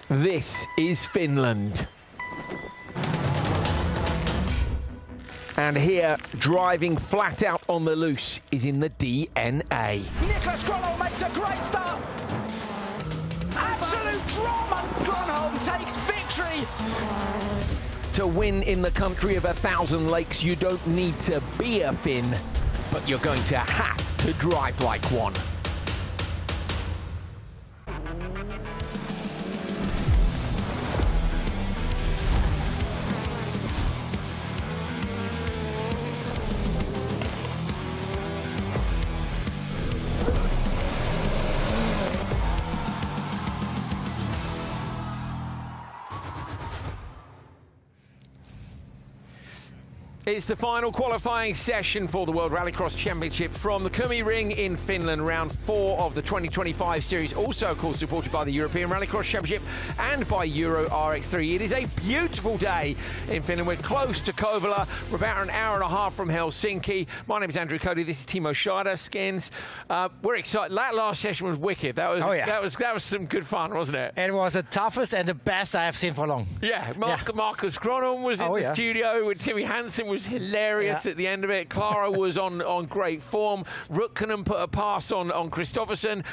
This is Finland. And here, driving flat out on the loose is in the DNA. Niklas Gronholm makes a great start. Absolute drama. Gronholm takes victory. To win in the country of 1,000 lakes, you don't need to be a Finn, but you're going to have to drive like one. It's the final qualifying session for the World Rallycross Championship from the Kymi Ring in Finland, round 4 of the 2025 series, also of course supported by the European Rallycross Championship and by Euro RX3. It is a beautiful day in Finland. We're close to Kouvola. We're about an hour and a half from Helsinki. My name is Andrew Cody. This is Timo Scheider, Skins. We're excited. That last session was wicked. That was some good fun, wasn't it? It was the toughest and the best I have seen for long. Yeah, Marcus Gronholm was in the studio with Timmy Hansen. Was hilarious at the end of it. Clara was on great form. Rukkanen put a pass on Kristoffersson.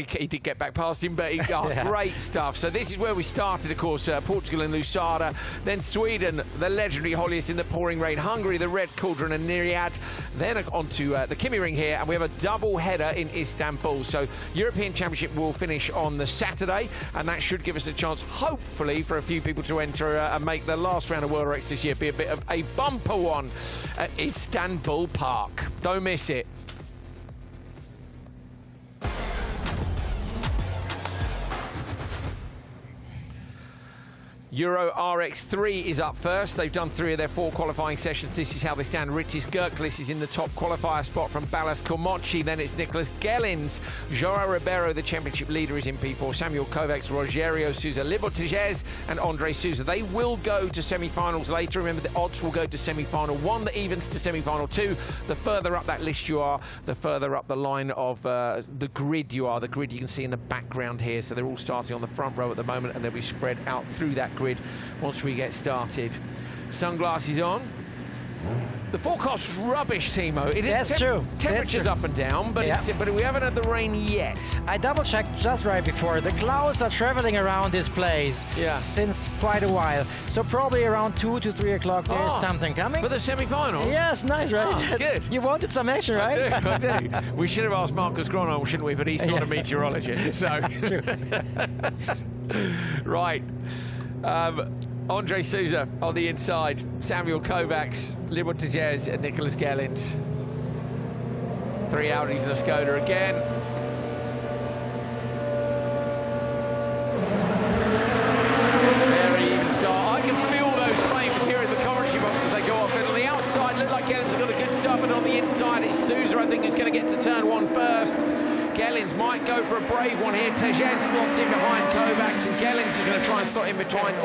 He did get back past him, but great stuff. So this is where we started, of course, Portugal and Lousada, then Sweden, the legendary Höljes in the pouring rain, Hungary, the Red Cauldron and Nyirád, then onto the Kymi Ring here, and we have a double header in Istanbul. So European Championship will finish on the Saturday, and that should give us a chance, hopefully, for a few people to enter and make the last round of World RX this year be a bit of a bumper one at Istanbul Park. Don't miss it. Euro RX3 is up first. They've done 3 of their 4 qualifying sessions. This is how they stand. Ritis Gerklis is in the top qualifier spot from Balázs Kormocsi. Then it's Nicholas Gelins. João Ribeiro, the championship leader, is in P4. Samuel Kovacs, Rogério Sousa, Libor Teges and Andre Sousa. They will go to semi-finals later. Remember, the odds will go to semi-final 1, the evens to semi-final 2. The further up that list you are, the further up the line of the grid you are. The grid you can see in the background here. So they're all starting on the front row at the moment, and they'll be spread out through that grid once we get started. Sunglasses on. The forecast is rubbish, Timo. That's true. Temperatures up and down, but but we haven't had the rain yet. I double-checked just right before. The clouds are traveling around this place since quite a while. So probably around 2 to 3 o'clock there is something coming. For the semi-finals? Yes, nice, right? Oh, good. You wanted some action, right? I do. We should have asked Marcus Gronholm, shouldn't we? But he's not a meteorologist, so... Right. Andre Sousa on the inside, Samuel Kovacs, Libor Teges and Nicholas Gelins. 3 Audis and a Skoda again. Very even start. I can feel those flames here at the commentary box as they go off. And on the outside, look like Gelins has got a good start, but on the inside, it's Sousa, I think, who's going to get to turn 1 first. Gelins might go for a brave one here. Tejes slots in behind Kovacs, and Gelins is going to try and slot in between.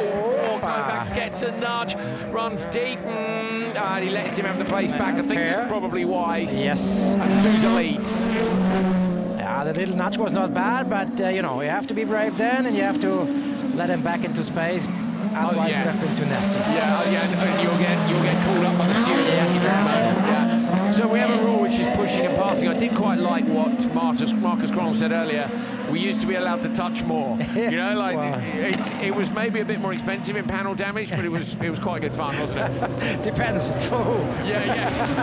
Kovacs gets a nudge, runs deep, and he lets him have the place back. I think that's probably wise. Yes. And Sousa leads. Yeah, the little nudge was not bad, but you know, you have to be brave then, and you have to let him back into space. Otherwise, it would have been too nasty. And you'll get called up by the steering. Yes, So we have a rule which is pushing and passing. I did quite like what Marcus Gronholm said earlier. We used to be allowed to touch more. You know, like it was maybe a bit more expensive in panel damage, but it was quite good fun, wasn't it? Depends for who.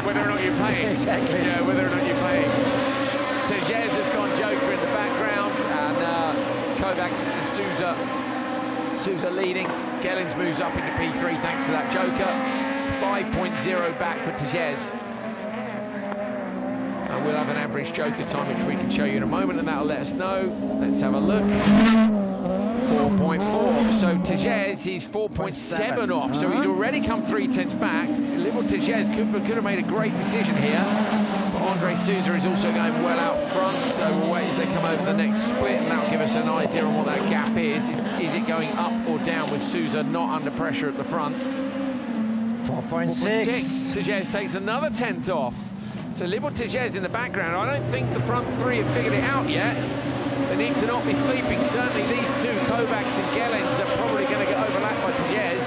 Whether or not you're paying. Exactly. Yeah, whether or not you're paying. Tejes has gone Joker in the background, and Kovacs and Sousa leading. Gelins moves up into P3 thanks to that Joker. 5.0 back for Tejes. And we'll have an average Joker time, which we can show you in a moment, and that'll let us know. Let's have a look. 4.4. So Tejes is 4.7 off. So he's already come 3/10 back. Libor Tejes could have made a great decision here. But Andre Sousa is also going well out front. So we'll wait as they come over the next split, and that'll give us an idea on what that gap is. Is it going up or down with Sousa not under pressure at the front? 4.6. Tejes takes another 10th off. So Libor Tejes in the background. I don't think the front 3 have figured it out yet. They need to not be sleeping. Certainly these two, Kovacs and Gellens, are probably going to get overlapped by Höljes.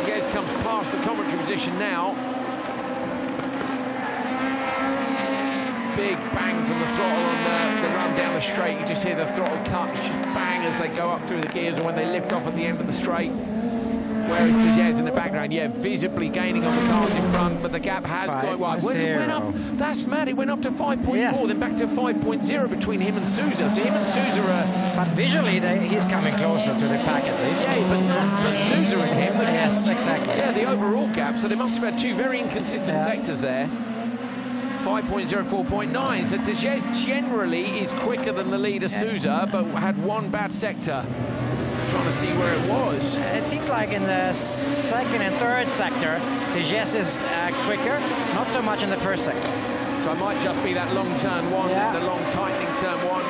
Höljes comes past the commentary position now. Big bang from the throttle on the run down the straight. You just hear the throttle cut, just bang as they go up through the gears, or when they lift off at the end of the straight. Where is Höljes in the background? Yeah, visibly gaining on the cars in front, but the gap has gone wide. When it went up, that's mad. It went up to 5.4, then back to 5.0 between him and Sousa. So him and Sousa are... But visually, he's coming closer to the pack at least. Yeah, but Sousa and him... Yes, exactly. Yeah, the overall gap. So they must have had two very inconsistent sectors there. 5.0, 4.9. So Höljes generally is quicker than the leader Sousa, but had one bad sector. Trying to see where it was. It seems like in the second and third sector, Höljes is quicker, not so much in the first sector. So it might just be that long turn one, the long tightening turn one.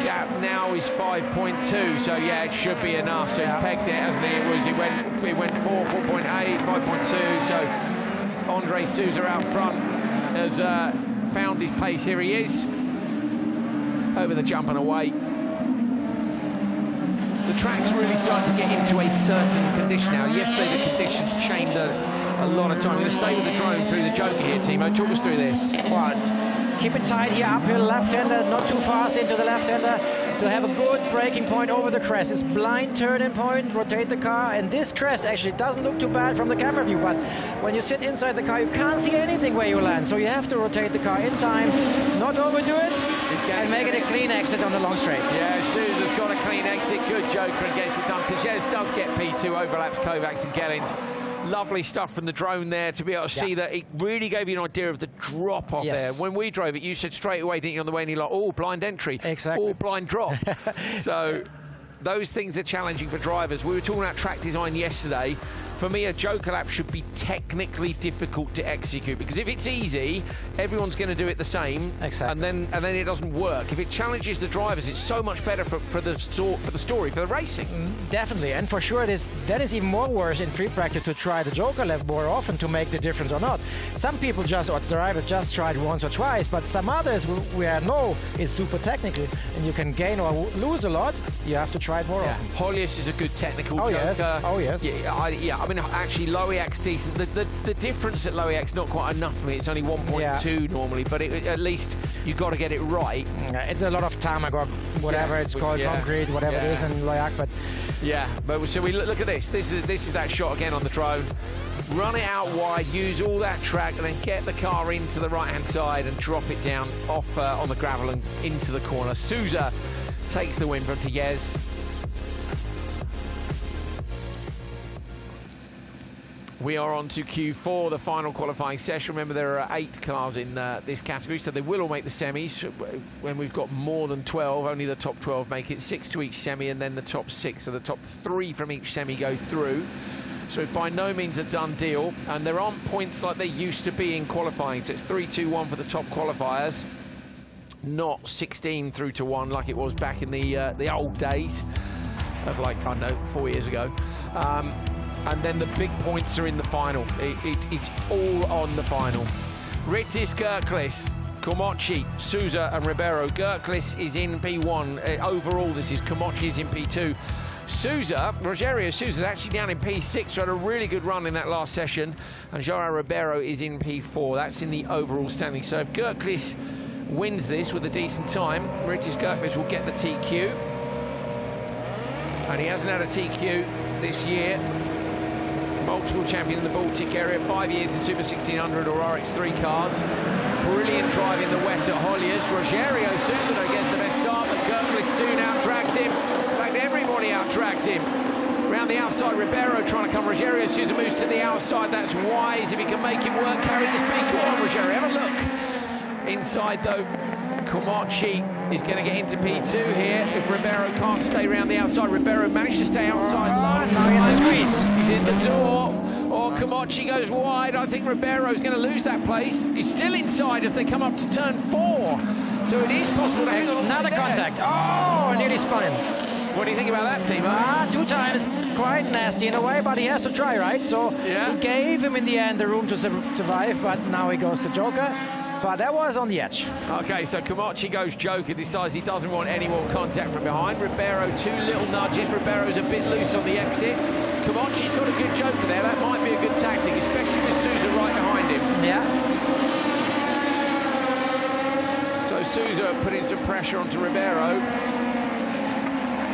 Gap now is 5.2, so yeah, it should be enough. So he pegged it, hasn't he? It went 4, 4.8, 5.2. So Andre Sousa out front has found his pace. Here he is, over the jump and away. The track's really starting to get into a certain condition now. Yesterday the condition changed a lot of time. I'm going to stay with the drone through the Joker here, Timo. Talk us through this. Well, keep it tight here, uphill left-hander, not too fast into the left-hander to have a good braking point over the crest. It's blind turning point, rotate the car, and this crest actually doesn't look too bad from the camera view, but when you sit inside the car, you can't see anything where you land, so you have to rotate the car in time, not overdo it, and make it a clean exit on the long straight. Yeah, Sousa's got a clean exit, good Joker, and gets it done. Höljes does get P2, overlaps Kovacs and Gellens. Lovely stuff from the drone there to be able to see that. It really gave you an idea of the drop off there. When we drove it, you said straight away, didn't you, on the way, and you're like, oh, blind entry, or blind drop. So those things are challenging for drivers. We were talking about track design yesterday. For me, a Joker lap should be technically difficult to execute, because if it's easy, everyone's going to do it the same, and then it doesn't work. If it challenges the drivers, it's so much better for the story, for the racing. Definitely, and for sure, that is even more worse in free practice to try the Joker lap more often to make the difference or not. Some people or drivers just tried once or twice, but some others where is super technical, and you can gain or lose a lot. You have to try it more often. Höljes is a good technical Joker. Yes. I mean, actually, Lohéac's decent. The difference at Lohéac's not quite enough for me. It's only 1.2 normally, but at least you got to get it right. It's a lot of tarmac or whatever it's called, concrete, whatever it is in Lohéac. But but so we look at this. This is that shot again on the drone. Run it out wide, use all that track, and then get the car into the right-hand side and drop it down off on the gravel and into the corner. Sousa takes the win from Höljes. We are on to Q4, the final qualifying session. Remember, there are 8 cars in this category, so they will all make the semis. When we've got more than 12, only the top 12 make it. 6 to each semi, and then the top 6. So the top 3 from each semi go through. So it's by no means a done deal. And there aren't points like they used to be in qualifying. So it's 3, 2, 1 for the top qualifiers. Not 16 through to 1 like it was back in the old days of, like, I don't know, 4 years ago. And then the big points are in the final. It's all on the final. Ritis, Gerklis, Komochi, Sousa and Ribeiro. Gerklis is in P1. Overall, this is Komochi is in P2. Rogerio Sousa's actually down in P6, so had a really good run in that last session. And Joao Ribeiro is in P4. That's in the overall standing. So if Gerklis wins this with a decent time, Ritis Gerklis will get the TQ. And he hasn't had a TQ this year. Multiple champion in the Baltic area, 5 years in Super 1600 or RX3 cars. Brilliant drive in the wet at Höljes. Rogerio Sousa gets the best start, but Gerklis soon out-drags him. In fact, everybody out-drags him. Round the outside, Ribeiro trying to come. Rogerio Sousa moves to the outside. That's wise if he can make it work. Carry the speed. Go on, Rogerio, have a look. Inside, though, Komochi is going to get into P2 here. If Ribeiro can't stay around the outside, Ribeiro managed to stay outside last time. Now he has to squeeze. He's in the door. Or Komochi goes wide. I think Ribeiro's going to lose that place. He's still inside as they come up to turn 4. So it is possible to hang on. Another contact. Oh, nearly spun him. What do you think about that, Timo? 2 times. Quite nasty in a way, but he has to try, right? So he gave him in the end the room to survive, but now he goes to Joker. but that was on the edge. Okay, so Komachi goes Joker, decides he doesn't want any more contact from behind. Ribeiro, 2 little nudges. Ribeiro's a bit loose on the exit. Komachi's got a good Joker there. That might be a good tactic, especially with Sousa right behind him. Yeah. So Sousa putting some pressure onto Ribeiro.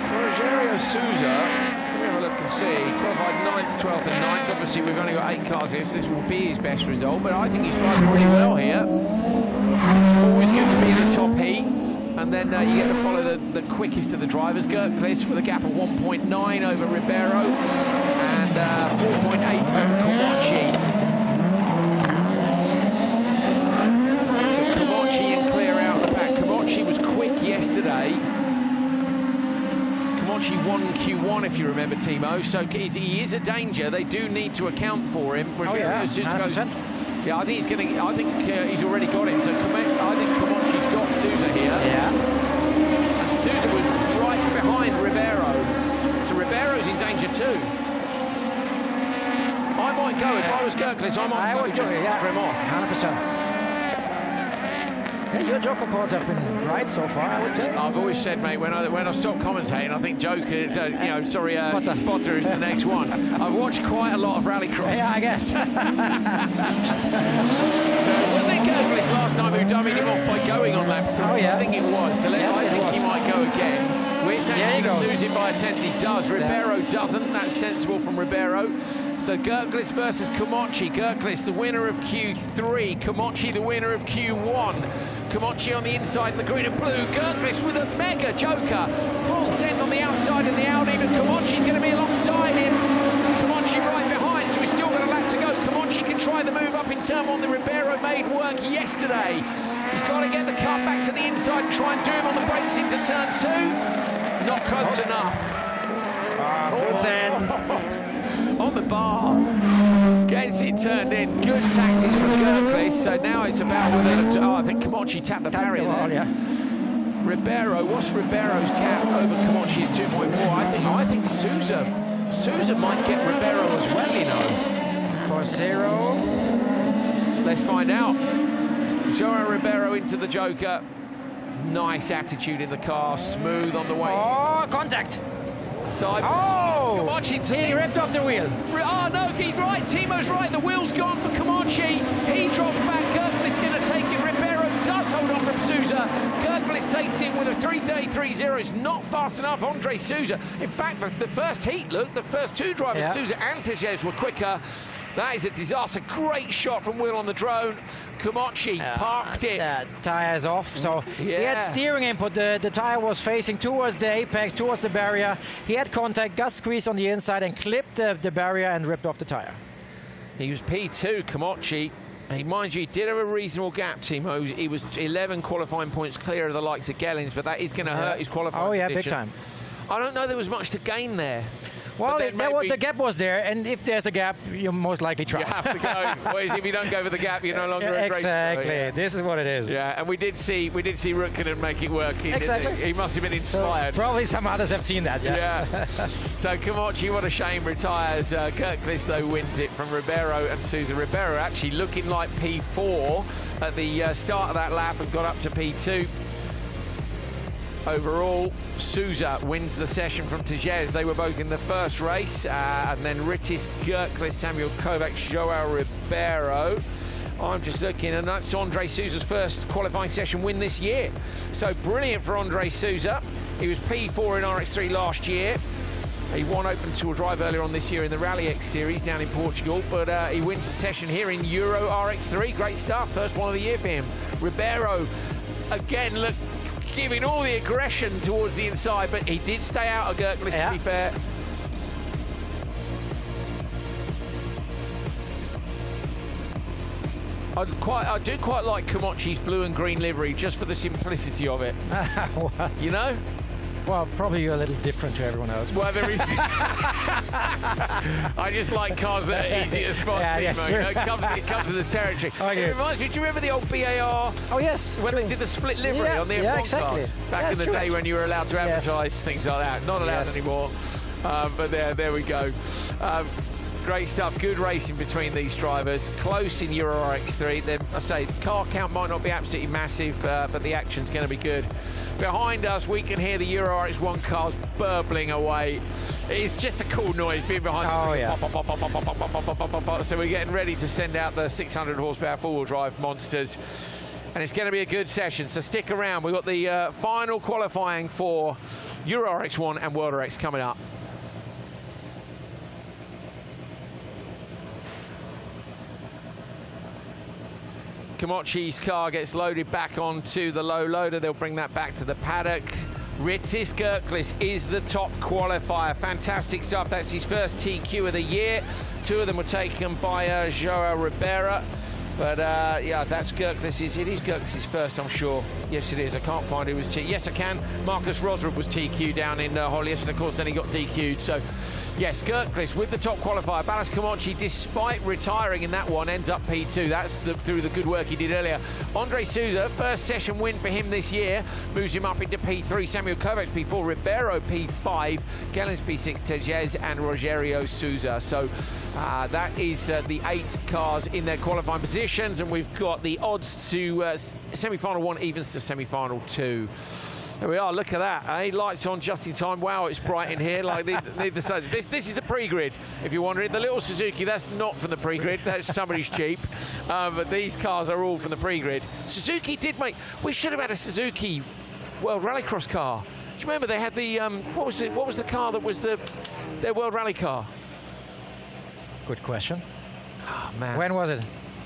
Rogério Sousa, let me have a look and see. Qualified 9th, 12th and 9th. Obviously, we've only got 8 cars here, so this will be his best result. But I think he's driving really well here. Always good to be in the top heat. And then you get to follow the quickest of the drivers. Gertquist with a gap of 1.9 over Ribeiro. And 4.8 over Komachi. So Komachi and clear out the back. Komachi was quick yesterday. Komachi won Q1, if you remember, Timo. So he is a danger. They do need to account for him. Oh, yeah, 100%. Yeah, I think he's going to. I think he's already got him. So I think Komachi's got Sousa here. Yeah. And Sousa was right behind Ribeiro. So Ribeiro's in danger too. I might go if I was Gertquist. I would just cover him off. 100%. Yeah, your Joker calls have been right so far, I would say. I've always said, mate, when I stop commentating, I think Joker, Spotter is the next one. I've watched quite a lot of Rallycross. Yeah, I guess. So wasn't it Gertquist last time who dummied him off by going on lap 3? Oh, yeah. I think it was. So I think he might go again. We're saying he lose it by a tenth. He does. Ribeiro doesn't. That's sensible from Ribeiro. So Gertquist versus Komachi. Gertquist, the winner of Q3. Komachi, the winner of Q1. Komachi on the inside in the green and blue. Gertquist with a mega Joker. Full send on the outside in the Audi, but Komachi's going to be alongside him. Komachi right behind, so he's still got a lap to go. Komachi can try the move up in turn one that Ribeiro made work yesterday. He's got to get the car back to the inside and try and do him on the brakes into turn 2. Not close enough. Full send. On the bar, gets it turned in. Good tactics from Gertquist. So now it's about whether I think Komachi tapped the barrier there. Yeah. Ribeiro, what's Ribeiro's gap over Komachi's 2.4? I think Sousa might get Ribeiro as well, you know. For 0. Let's find out. João Ribeiro into the Joker. Nice attitude in the car, smooth on the way. Oh, contact. Side. Oh! Komachi, he ripped off the wheel. Oh no, he's right. Timo's right. The wheel's gone for Komachi. He drops back. Gertquist going to take it. Ribeiro does hold on from Sousa. Gertquist takes it with a 3:33.0. It's not fast enough. André Sousa. In fact, the first heat, look, the first 2 drivers, Sousa and Tiges, were quicker. That is a disaster. Great shot from Will on the drone. Komachi parked it. Tyres off, so he had steering input. The tyre was facing towards the apex, towards the barrier. He had contact, got squeezed on the inside and clipped the barrier and ripped off the tyre. He was P2, Komachi. Mind you, he did have a reasonable gap, Timo. He was 11 qualifying points clear of the likes of Gellins, but that is going to hurt his qualifying position. Big time. I don't know there was much to gain there. Well, the gap was there, and if there's a gap, you most likely try. You have to go. Whereas if you don't go for the gap, you're no longer a great Exactly. This is what it is. Yeah, and we did see Rukkanen make it work. Exactly. He must have been inspired. So probably some others have seen that. Yeah. So Komachi, what a shame, retires. Gertquist though wins it from Ribeiro and Sousa. Ribeiro actually looking like P4 at the start of that lap and got up to P2. Overall, Sousa wins the session from Tiges. They were both in the first race. And then Rittis, Gertquist, Samuel Kovacs, João Ribeiro. I'm just looking, and that's André Sousa's first qualifying session win this year. So brilliant for André Sousa. He was P4 in RX3 last year. He won Open Tour Drive earlier on this year in the Rallycross series down in Portugal, but he wins a session here in Euro RX3. Great stuff. First one of the year for him. Ribeiro, again, look, giving all the aggression towards the inside, but he did stay out of Gertquist, to be fair. I do quite like Komachi's blue and green livery, just for the simplicity of it. You know? Well, probably you're a little different to everyone else. Well, there is. I just like cars that are easy to spot. It comes with the territory. It reminds me, do you remember the old BAR? Oh, yes. When they did the split livery on the F1 cars? Back in the day when you were allowed to advertise things like that. Not allowed anymore. But there we go. great stuff. Good racing between these drivers. Close in Euro RX3. I say car count might not be absolutely massive, but the action's going to be good. Behind us, we can hear the Euro RX1 cars burbling away. It's just a cool noise being behind us. Oh, yeah. Pop, pop, pop, pop, pop, pop, pop, pop, pop, pop. So we're getting ready to send out the 600 horsepower four-wheel drive monsters. And it's going to be a good session, so stick around. We've got the final qualifying for Euro RX1 and World RX coming up. Komochi's car gets loaded back onto the low loader. They'll bring that back to the paddock. Ritis Gerklis is the top qualifier. Fantastic stuff. That's his first TQ of the year. Two of them were taken by João Ribeira. But yeah, that's Gerklis'. It is Gerklis' first, I'm sure. Yes, it is. I can't find who was T. Yes, I can. Marcus Rosrup was TQ down in Höljes, and of course then he got DQ'd. So yes, Gerklis with the top qualifier. Balázs Komochi, despite retiring in that one, ends up P2. That's through the good work he did earlier. Andre Sousa, first session win for him this year, moves him up into P3. Samuel Kovacs P4, Ribeiro P5, Gellens P6, Tejes and Rogerio Sousa. So that is the 8 cars in their qualifying positions, and we've got the odds to semi-final 1 evens to semi-final 2. There we are, look at that, eh? Lights on just in time. Wow, it's bright in here. Like, this is the pre-grid, if you're wondering. The little Suzuki, that's not from the pre-grid, that's somebody's Jeep. But these cars are all from the pre-grid. Suzuki did make, we should have had a Suzuki World Rallycross car. Do you remember they had the, what was the car that was their World Rally car? Good question. Oh, man. When was it?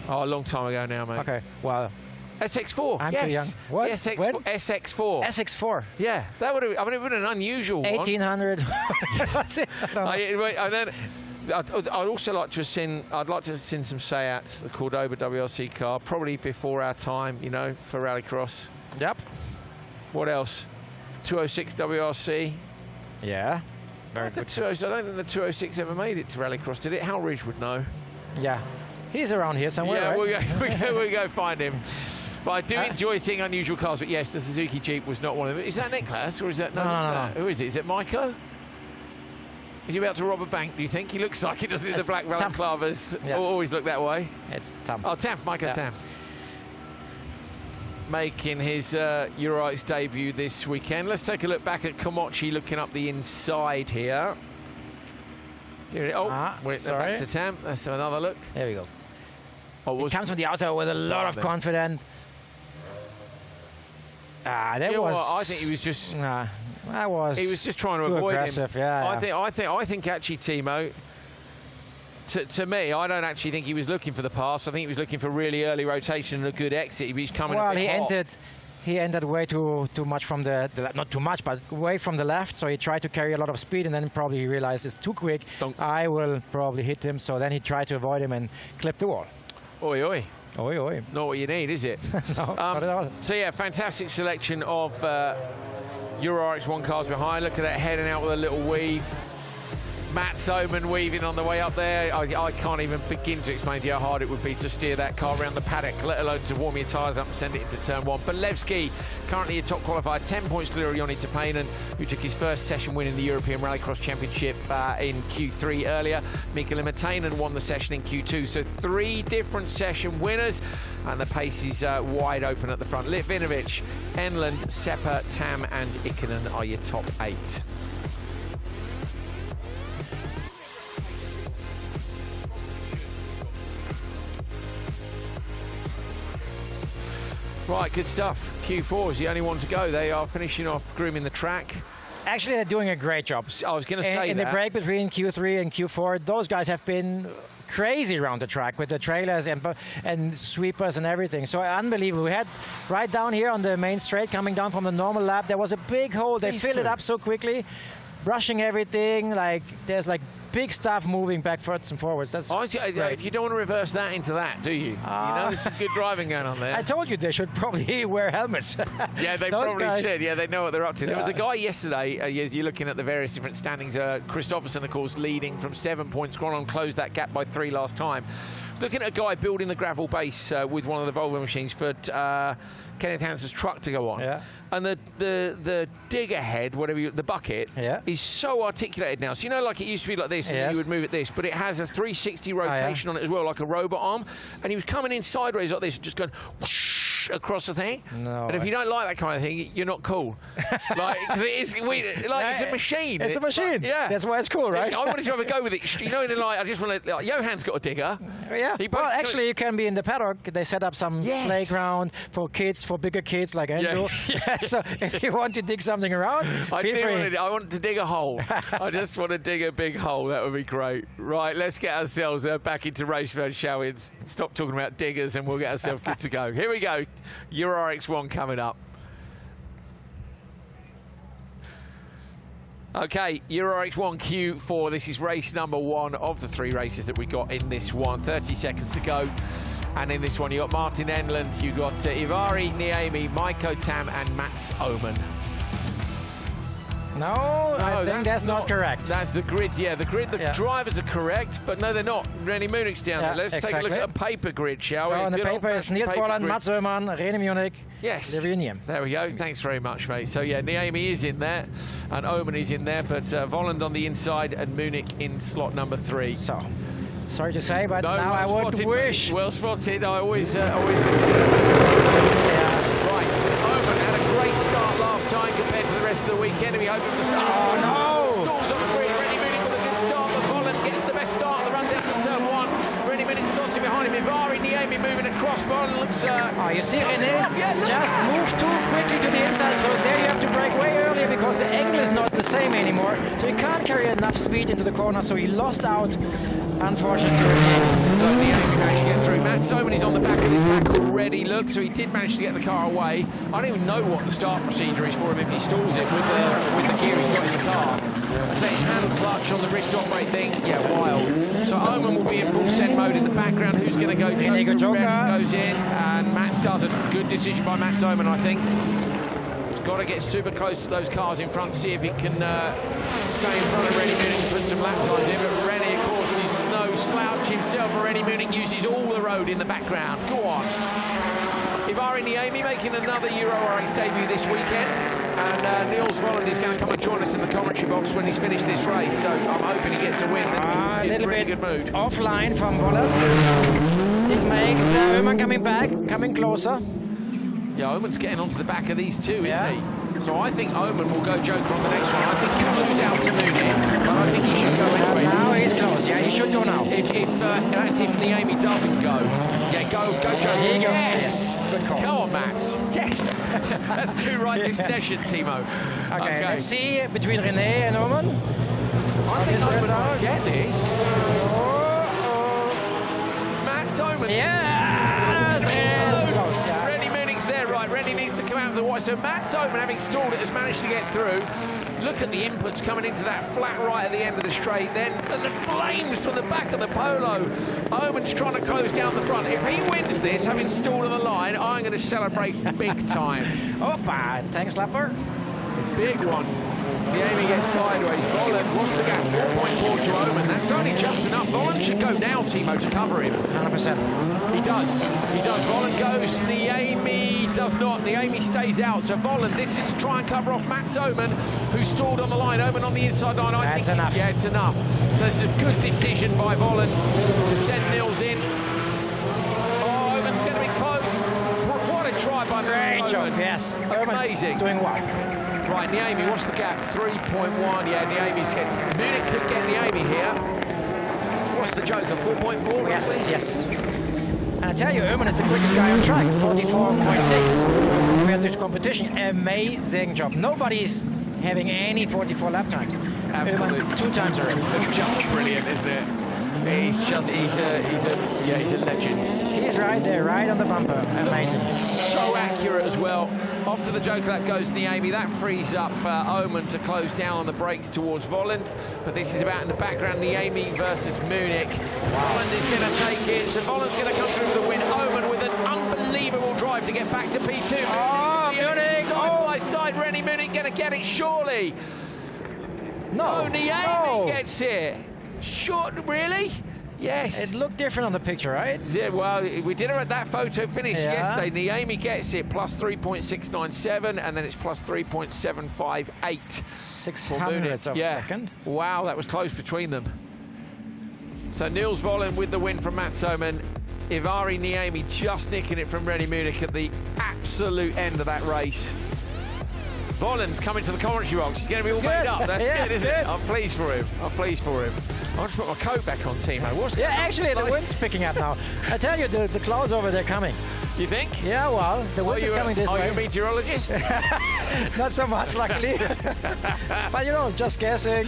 Oh, a long time ago now, mate. Okay, well. SX4. I'm yes. too young. What? SX4. When? SX4. SX4. Yeah, that would have. I mean, it would have been an unusual 1800. I'd also like to have seen. I'd like to have seen some Seats, the Cordoba WRC car, probably before our time, you know, for Rallycross. Yep. What else? 206 WRC. Yeah. Very good. good. I don't think the 206 ever made it to Rallycross, did it? Hal Ridge would know. Yeah. He's around here somewhere, yeah, right? we'll go find him. But I do enjoy seeing unusual cars. But yes, the Suzuki Jeep was not one of them. Is that Nicholas or is that no? Who is it? Is it Maiko? Is he about to rob a bank? Do you think he looks like he doesn't? The black balaclavas always look that way. It's Tam. Oh, Tam, Maiko Tam. Making his Euro RX debut this weekend. Let's take a look back at Komochi looking up the inside here. Sorry. Back to Tam. Let's have another look. There we go. Oh, he comes from the outside with a lot of confidence. I think he was just. He was just trying to avoid him. I think actually, Timo. To me, I don't actually think he was looking for the pass. I think he was looking for really early rotation and a good exit. He's coming. Well, a bit hot. He entered way too much from the not too much, but way from the left. So he tried to carry a lot of speed, and then probably he realized it's too quick. I will probably hit him. So then he tried to avoid him and clip the wall. Oi, oi. Oi, oi. Not what you need, is it? No, not at all. So yeah, fantastic selection of Euro RX1 cars behind. Look at that, heading out with a little weave. Matt Soman weaving on the way up there. I can't even begin to explain to you how hard it would be to steer that car around the paddock, let alone to warm your tyres up and send it into turn 1. Belevsky, currently a top qualifier, 10 points clear of Joni Tapanen, who took his first session win in the European Rallycross Championship in Q3 earlier. Mika Limitainen won the session in Q2. So 3 different session winners, and the pace is wide open at the front. Litvinovic, Enland, Seppa, Tam and Ikonen are your top 8. Right, good stuff. Q4 is the only one to go. They are finishing off grooming the track. Actually, they're doing a great job. I was going to say in the break between Q3 and Q4, those guys have been crazy around the track with the trailers and sweepers and everything. So unbelievable. We had right down here on the main straight, coming down from the normal lap, there was a big hole. They filled it up so quickly, brushing everything. Like there's like big stuff moving backwards and forwards. That's if you don't want to reverse that into that, do you? You know, there's some good driving going on there. I told you they should probably wear helmets. Yeah, they probably should. Yeah, they know what they're up to. There was a guy yesterday, you're looking at the various different standings, Kristoffersson, of course, leading from 7 points. Gronom closed that gap by 3 last time. was looking at a guy building the gravel base with one of the Volvo machines for Kevin Hansen's truck to go on. Yeah. And the digger head, whatever the bucket, is so articulated now. So you know, like it used to be like this, and you would move it this, but it has a 360 rotation on it as well, like a robot arm. And he was coming in sideways like this, just going whoosh across the thing. No. And if you don't like that kind of thing, you're not cool. Like, because it is, it's a machine. It's a machine. Yeah. That's why it's cool, right? I wanted to have a go with it. You know, like I just want to. Like, Johan's got a digger. Yeah. Well, actually, you can be in the paddock. They set up some playground for kids, for bigger kids like Andrew. Yeah. So if you want to dig something around, I want to dig a hole. I just want to dig a big hole. That would be great. Right, let's get ourselves back into race mode, shall we? And stop talking about diggers, and we'll get ourselves good to go. Here we go. Euro RX 1 coming up. Okay, Euro RX 1 Q4. This is race number 1 of the 3 races that we got in this one. 30 seconds to go. And in this one, you got Martin Enland, you got Ivari Niemi, Maiko Tam, and Mats Oman. No, I think that's not correct. That's the grid, the grid, the drivers are correct, but no, they're not. René Munich's down there. Let's take a look at a paper grid, shall we? On the paper is Niels Volland, Mats Oman, René Munich, the reunion. There we go. Thanks very much, mate. So, yeah, Niemi is in there, and Oman is in there, but Volland on the inside, and Munich in slot number 3. So, sorry to say, but now I would wish. Well spotted. I always think. Right, Oman had a great start last time compared to the rest of the weekend. We hope it was. Oh no! Stalls on the grid. René Munich with a good start, but Volland gets the best start on the run down to turn 1. René Munich slots in behind him. Ivari Niemi moving across. Volland looks. Oh, you see, René just moved too quickly to the inside. So there you have to brake way earlier because the angle is not the same anymore. So he can't carry enough speed into the corner. So he lost out. Unfortunately. So Niemi managed to get through. Mats Oman is on the back of his pack already. Look, so he did manage to get the car away. I don't even know what the start procedure is for him if he stalls it with the gear he's got in the car. I say his hand clutch on the wrist operate thing. Yeah, wild. So Oman will be in full send mode in the background. Who's going to go? Joker goes in, and Mats doesn't. Good decision by Mats Oman, I think. Got to get super close to those cars in front, see if he can stay in front of René Munich and put some lap times in. But René, of course, is no slouch himself. René Munich uses all the road in the background. Go on. Ivari Niemi making another Euro RX debut this weekend. And Niels Volland is going to come and join us in the commentary box when he's finished this race. So I'm hoping he gets a win. A little really bit good mood. Offline from Volland. This makes Oman coming back, coming closer. Yeah, Oman's getting onto the back of these two, isn't he? So I think Oman will go Joker on the next one. I think he'll lose out to Munich, but I think he should go anyway. Now he's close. Yeah, he should go now. If Niemi doesn't go, go Joker. Here you go. Yes. Good call. Go on, Mats. Yes. That's 2 right this session, Timo. Okay, let's see between René and Oman. I think Oman will get this. Mats Oman. Yes. Close. Yeah. René needs to come out of the white. So Mats Oman, having stalled it, has managed to get through. Look at the inputs coming into that flat right at the end of the straight. Then and the flames from the back of the Polo. Oman's trying to close down the front. If he wins this, having stalled on the line, I'm going to celebrate big time. Opa, tank slapper. Big one. Niemi gets sideways. Volland, what's the gap? 4.4 to Oman. That's only just enough. Volland should go now, Timo, to cover him. 100%. He does. He does. Volland goes. Niemi does not. Niemi stays out. So Volland, this is to try and cover off Mats Oman, who stalled on the line. Oman on the inside line. That's enough. Yeah, it's enough. So it's a good decision by Volland to send Niels in. Oh, Oman's going to be close. What a try by Great job. Oman. Yes. Amazing. Doing well. Right, Niemi, what's the gap? 3.1. Yeah, Niemi's getting... Munich could get Niemi here. What's the Joker? 4.4? Yes. And I tell you, Oman is the quickest guy on track. 44.6 compared to the competition. Amazing job. Nobody's having any 44 lap times. Absolutely. Oman 2 times already. It's just brilliant, isn't it? He's a legend. He's right there, right on the bumper. Amazing. So accurate as well. Off to the Joker that goes Niemi. That frees up Oman to close down on the brakes towards Volland. But this is about in the background, Niemi versus Munich. Volland is going to take it. So Volland's going to come through with the win. Oman with an unbelievable drive to get back to P2. Oh, Munich! Side by side, René Munich going to get it, surely. No. Niemi gets it. Short, really? Yes. It looked different on the picture, right? Yeah, well, we did it at that photo finish yesterday. Niemi gets it plus 3.697, and then it's plus 3.758. 600ths of a second. Wow, that was close between them. So Niels Vollen with the win from Mats Oman. Ivari Niemi just nicking it from Rennie Munich at the absolute end of that race. Vollen's coming to the commentary box. He's going to be all made up. That's good, isn't it? I'm pleased for him. I'm pleased for him. I'll just put my coat back on, Timo. What's actually, the wind's picking up now. I tell you, the clouds over there coming. You think? Yeah, well, the wind is coming this way. Are you a meteorologist? Not so much, luckily. But, you know, just guessing.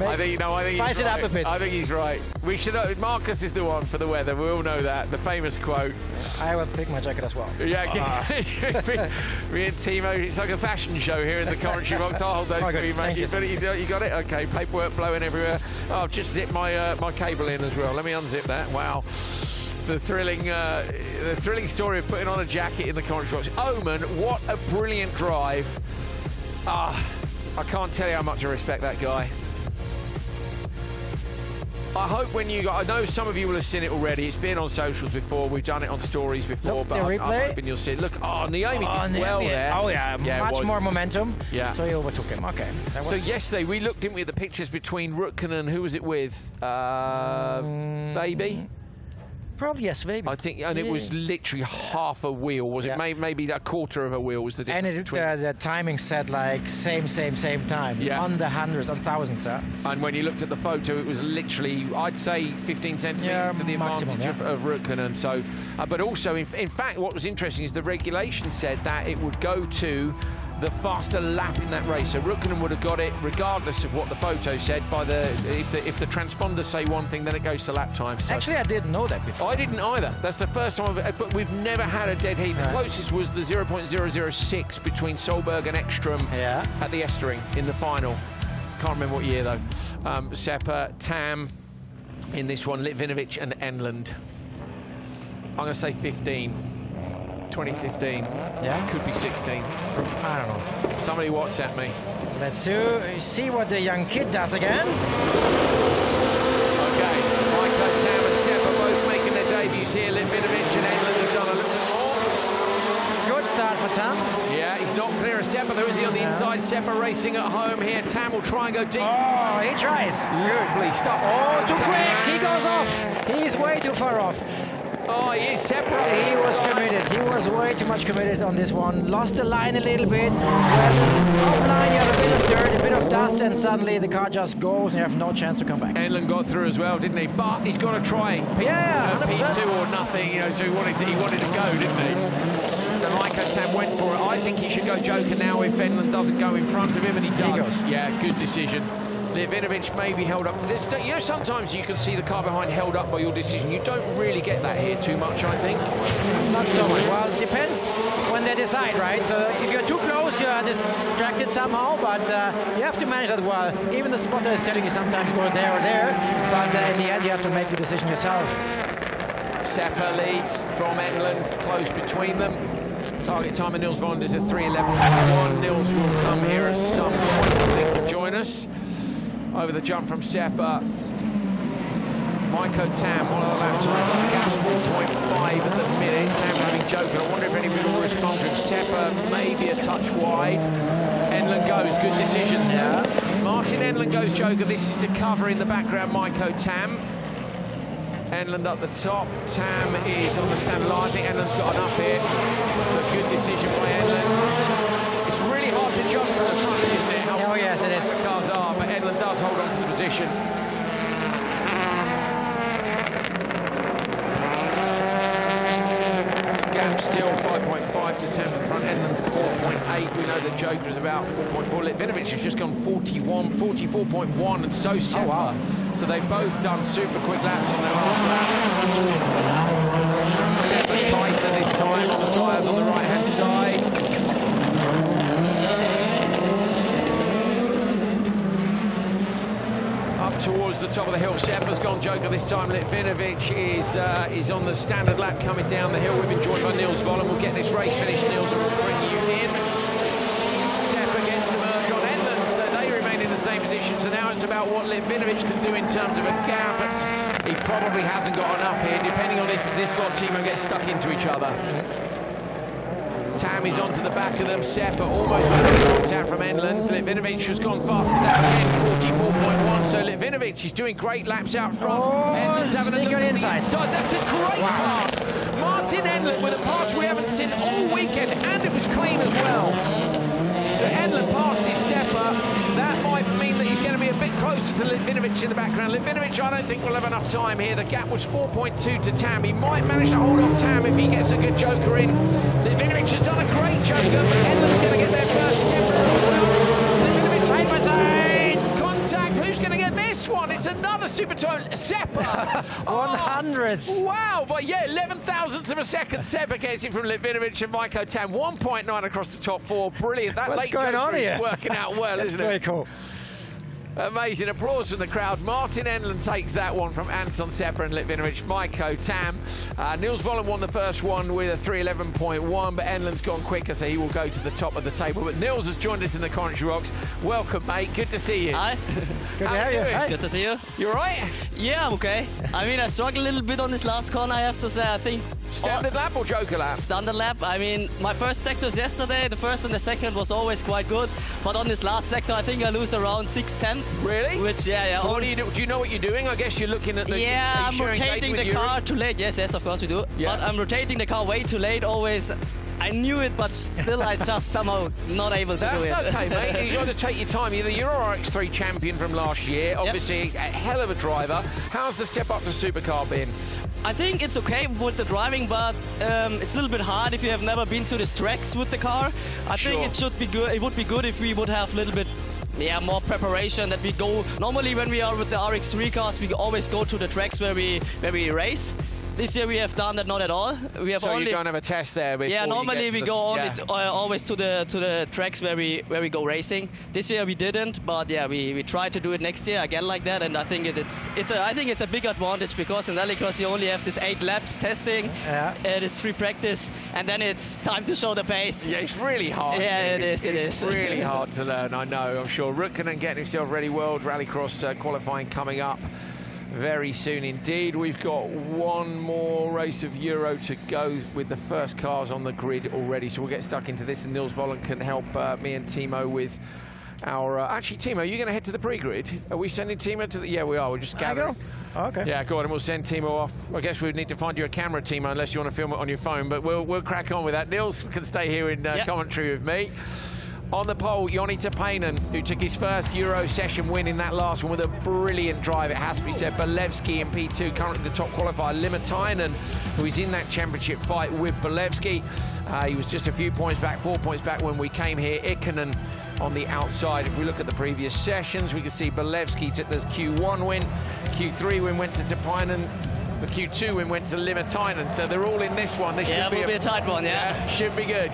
I think spice it up a bit. I think he's right. We should. Marcus is the one for the weather. We all know that. The famous quote. I will pick my jacket as well. Yeah, me and Timo. It's like a fashion show here in the commentary box. I'll hold those for you, mate. You got it? Okay, paperwork blowing everywhere. Oh, I've just zipped my my cable in as well. Let me unzip that. Wow. The thrilling story of putting on a jacket in the commentary box. Oman, what a brilliant drive. I can't tell you how much I respect that guy. I hope I know some of you will have seen it already. It's been on socials before. We've done it on stories before. Look, but I'm hoping you'll see it. Look, Niemi did well there. Oh, yeah, much more momentum. Yeah. So he overtook him. Okay. So yesterday we looked, didn't we, at the pictures between Rukkonen, who was it with? Baby? Probably, yes, maybe. I think, and it was literally half a wheel, was it? Maybe a quarter of a wheel was the difference. And the timing said like same time. Yeah. On the hundreds, on thousands. And when you looked at the photo, it was literally, I'd say, 15 centimetres to the advantage of Rukkonen. So, but also, in fact, what was interesting is the regulation said that it would go to the faster lap in that race. So Rukkonen would have got it regardless of what the photo said. If the transponders say one thing, then it goes to lap time. So actually, I didn't know that before. I didn't either. That's the first time but we've never had a dead heat. The closest was the 0.006 between Solberg and Ekström at the Estering in the final. Can't remember what year though. Seppa, Tam in this one, Litvinovic and Enland. I'm going to say 15. 2015. Yeah. Could be 16. I don't know. Somebody WhatsApp me. Let's see what the young kid does again. Okay. Michael, Tam and Sepp are both making their debuts here. Litvinovic and Enland have done a little bit more. Good start for Tam. Yeah, he's not clear of Seppa, though, is he, on the inside? Seppa racing at home here. Tam will try and go deep. Oh, he tries. Beautifully stuffed. Oh, too quick. He goes off. He's way too far off. Oh, he is separate. He was committed. He was way too much committed on this one. Lost the line a little bit. Offline, you have a bit of dirt, a bit of dust, and suddenly the car just goes and you have no chance to come back. Enland got through as well, didn't he? But he's got to try. P2 or nothing, you know, so he wanted to go, didn't he? So Michael Tam went for it. I think he should go Joker now if Enland doesn't go in front of him, and he does. Yeah, good decision. Litvinovic may be held up. You know, sometimes you can see the car behind held up by your decision. You don't really get that here too much, I think. Not so much. Well, it depends when they decide, right? So if you're too close, you're distracted somehow, but you have to manage that well. Even the spotter is telling you sometimes go there or there, but in the end, you have to make the decision yourself. Seppa leads from Enland, close between them. Target time of Niels Vollen is a 3:11.1. Niels will come here at some point, I think, to join us. Over the jump from Seppa. Maiko Tam, one of the lap times on the gas, 4.5 at the minute. Tam having Joker. I wonder if anybody will respond to him. Seppa maybe a touch wide. Enland goes, good decisions. Yeah. Martin Enland goes Joker. This is to cover in the background Maiko Tam. Enland up the top. Tam is on the standard line. I think Enland's got enough here. So good decision by Enland. It's really hard to jump from the front, isn't it? Oh yes, it is. The cars are, but Enland does hold on to the position. Gap still 5.5 to 10 to the front. Enland 4.8. We know that Joker is about 4.4. Litvinovic has just gone 44.1, and so Seppa. Oh, wow. So they've both done super quick laps on their last lap. Seppa tighter this time on the tyres on the right-hand side. Up towards the top of the hill. Seppa's gone Joker this time. Litvinovic is on the standard lap coming down the hill. We've been joined by Niels Vollen. We'll get this race finished. Niels will bring you in. Seppa gets the merge on Enland, so they remain in the same position. So now it's about what Litvinovic can do in terms of a gap. But he probably hasn't got enough here, depending on if this lot Timo gets stuck into each other. Tammy's onto the back of them. Seppa almost knocked out from Enland. Litvinovic has gone fastest out again, 44.1. So Litvinovic is doing great laps out front. Enland's having a look at the inside. That's a great pass. Martin Enland with a pass we haven't seen all weekend, and it was clean as well. So Enland passes Seppa. That might mean that he's going to be a bit closer to Litvinovic in the background. Litvinovic, I don't think will have enough time here. The gap was 4.2 to Tam. He might manage to hold off Tam if he gets a good joker in. Litvinovic has done a great joker, but Enland's going to get there first. Seppa as well. Litvinovic side by side. Contact. Who's going to get this one? It's another super tone. Seppa. 100th. Wow, but yeah, 11 thousandths of a second. Seppa gets it from Litvinovic and Maiko Tam. 1.9 across the top four. Brilliant. That What's late going on here? Is working out well, isn't it? Very cool. Amazing applause from the crowd. Martin Enland takes that one from Anton Seppa and Litvinovic. Maiko Tam. Nils Vollen won the first one with a 3:11.1, but Enland's gone quicker, so he will go to the top of the table. But Nils has joined us in the commentary box. Welcome, mate. Good to see you. Hi. Good to have you. Hi. Good to see you. You all right? Yeah, I'm okay. I mean, I struggled a little bit on this last corner, I have to say. I think Standard lap or joker lap? Standard lap. I mean, my first sectors yesterday, the first and the second was always quite good. But on this last sector, I think I lose around 6/10. Really? Which, yeah. So what do you do? Do you know what you're doing? I guess you're looking at the... Yeah, I'm rotating the car too late. Yes, of course we do. Yeah. But I'm rotating the car way too late always. I knew it, but still I just somehow not able to do it. That's okay, mate. You've got to take your time. You're the Euro RX 3 champion from last year. Obviously, a hell of a driver. How's the step up to supercar been? I think it's okay with the driving, but it's a little bit hard if you have never been to these tracks with the car. I think it should be good. It would be good if we would have a little bit more preparation, that we go. Normally when we are with the RX3 cars, we always go to the tracks where we race. This year we have done that not at all. We have so only... you go and have a test there. Yeah, normally we go only always to the tracks where we go racing. This year we didn't, but yeah, we try to do it next year again like that. And I think I think it's a big advantage, because in rallycross you only have this 8 laps testing, this free practice, and then it's time to show the pace. Yeah, it's really hard. Yeah, it is. It's really hard to learn. I know. I'm sure Rukkanen getting himself ready. World Rallycross qualifying coming up very soon indeed. We've got one more race of Euro to go with the first cars on the grid already, so we'll get stuck into this, and Nils Vollen can help me and Timo with our... actually, Timo, you're going to head to the pre-grid? Are we sending Timo to the... Yeah, we are. We're just gathering. Oh, okay. Yeah, go on, and we'll send Timo off. I guess we'd need to find you a camera, Timo, unless you want to film it on your phone, but we'll crack on with that. Nils can stay here in commentary with me. On the pole, Joni Tapainen, who took his first Euro session win in that last one with a brilliant drive, it has to be said. Bolevski in P2, currently the top qualifier. Limitainen, who is in that championship fight with Bolevski. He was just a few points back, 4 points back when we came here. Ikonen on the outside. If we look at the previous sessions, we can see Bolevski took the Q1 win. Q3 win went to Tapainen. The Q2 win went to Limitainen. So they're all in this one. This should be a tight one, should be good.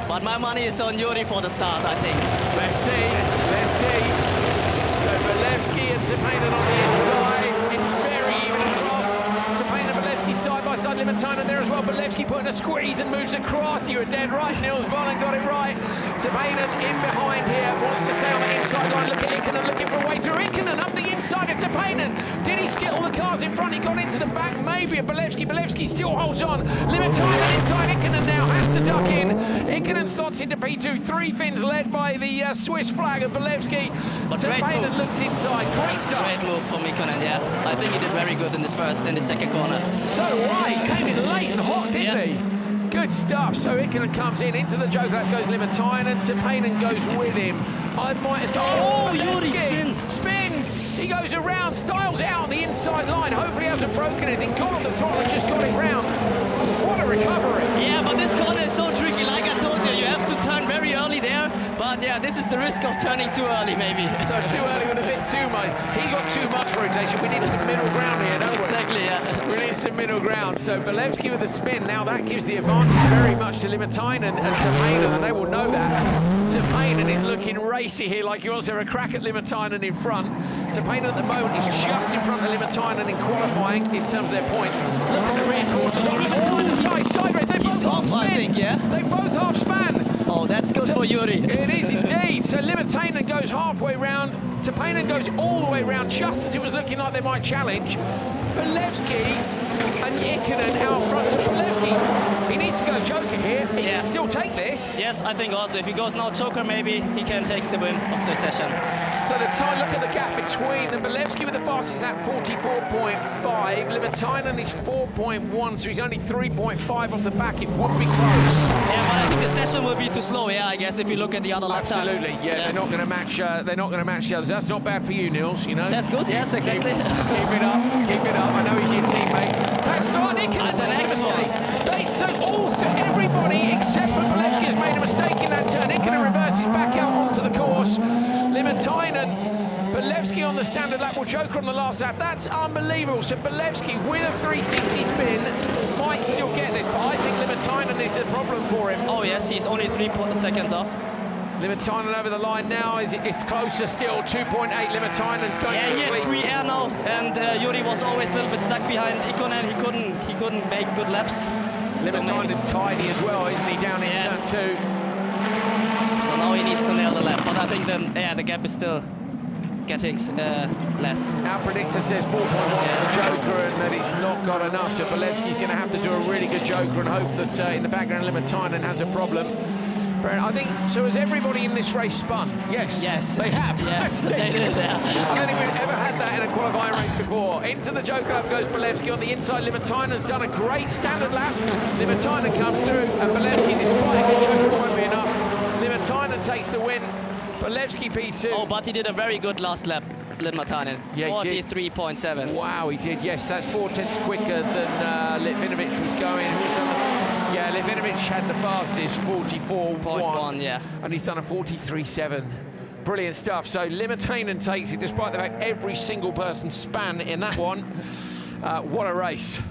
But my money is on Yuri for the start, I think. Let's see. So Bolevski and Tapainen on the inside. It's very even across. Tapainen and Bolevski side by side. Limitainen there as well. Bolevski putting a squeeze and moves across. You were dead right. Nils Vollen got it right. Tapainen in behind here. Wants to stay on the inside line. Look at Ikonen looking for a way through. Ikonen up the inside of Tapainen. Did he skittle the cars in front? He got into the back. Maybe a Bolevski still holds on. Limitainen inside. Ikonen now has to duck in. Ikonen starts into P2. 3 Finns led by the Swiss flag of Bolevski. Tapainen looks inside. Great stuff. Great move from Ikonen, I think he did very good in this first and the second corner. So right, came in late and hot, didn't he? Good stuff. So Ikonen comes into the joker. That goes Limitainen. Tapainen goes with him. I might have started. Oh, Yuri spins. He goes around, styles out on the inside line. Hopefully he hasn't broken anything. Got on the throttle and just got it round. What a recovery. Yeah, but this corner is so tricky. Like I told you, you have to turn very early there. But yeah, this is the risk of turning too early, maybe. So too early with a bit too much. He got too much rotation. We need some middle ground here, don't we? Exactly, yeah. We need some middle ground. So Bolevski with the spin. Now that gives the advantage very much to Limitainen and Tapainen, and they will know that. Tapainen is looking racy here, like he wants to have a crack at Limitainen in front. Tapainen at the moment is just in front of Limitainen in qualifying in terms of their points. Look at the rear quarters. Oh, Limitainen flies sideways. They both half spin. I think, They both half span. Oh, that's good for Yuri. It is indeed. So So Limitainen goes halfway round. Tapainen goes all the way round, just as it was looking like they might challenge. Belevsky and Ikonen out front. So Belevsky, he needs to go joker here. He can still take this. Yes, I think also if he goes now joker, maybe he can take the win of the session. So the time, look at the gap between them. Belevsky with the fastest at 44.5. Limitainen is 4.1, so he's only 3.5 off the back. It would be close. Yeah, but I think the session will be too slow. Yeah, I guess if you look at the other lap times. Absolutely. Yeah, they're not going to match. They're not going to match the others. That's not bad for you, Nils. You know. That's good. Yes, exactly. Keep it up. Keep it up. I know he's your teammate. That's not Ikonen. The next one. So everybody except for Belevsky has made a mistake in that turn. Ikonen reverses back out onto the course. Limitainen, Belevsky on the standard lap, will joker on the last lap. That's unbelievable. So Belevsky with a 360 spin might still get this, but I think Limitainen is the problem for him. Oh yes, he's only 3 seconds off. Limitainen over the line now. It's closer still. 2.8. Limitainen's going. Yeah, he had free air now, and Yuri was always a little bit stuck behind Ikonen. He couldn't make good laps. Limitainen's tidy as well, isn't he? Down in turn 2. So now he needs to nail the lap, but I think the gap is still getting less. Our predictor says 4.1 for the joker, and that he's not got enough. So Belevsky's going to have to do a really good joker and hope that in the background Limitainen has a problem. I think, so has everybody in this race spun? Yes. Yes. They have. Yes, they did, yeah. I don't think we've ever had that in a qualifying race before. Into the joker lap goes Belevsky on the inside. Limitainen's done a great standard lap. Limitainen comes through, and Belevsky, despite a good joker, won't be enough. Limitainen takes the win. Belevsky P2. Oh, but he did a very good last lap, Limitainen. Yeah, 43.7. Wow, he did, yes. That's 4/10 quicker than Litvinovic was going. Yeah, Litvinovic had the fastest, 44.1. Yeah. And he's done a 43.7. Brilliant stuff. So Limitainen takes it, despite the fact every single person span in that one. What a race.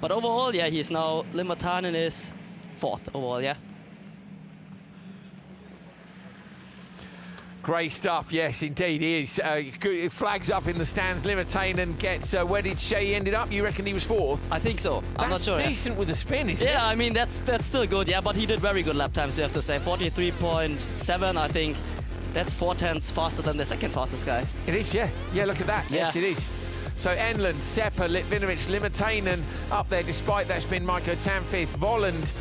But overall, yeah, he's now, Limitainen is 4th overall, yeah. Great stuff, yes, indeed he is. Good, flags up in the stands. Limitainen gets, where did you say he ended up? You reckon he was 4th? I think so. I'm not sure. That's decent with the spin, isn't it? Yeah, I mean, that's still good, yeah, but he did very good lap times, you have to say. 43.7, I think that's 4/10 faster than the second fastest guy. It is, yeah. Yeah, look at that. Yeah. Yes, it is. So Enlund, Seppa, Litvinovic, Limitainen up there despite that spin. Maiko Tam 5th, Volland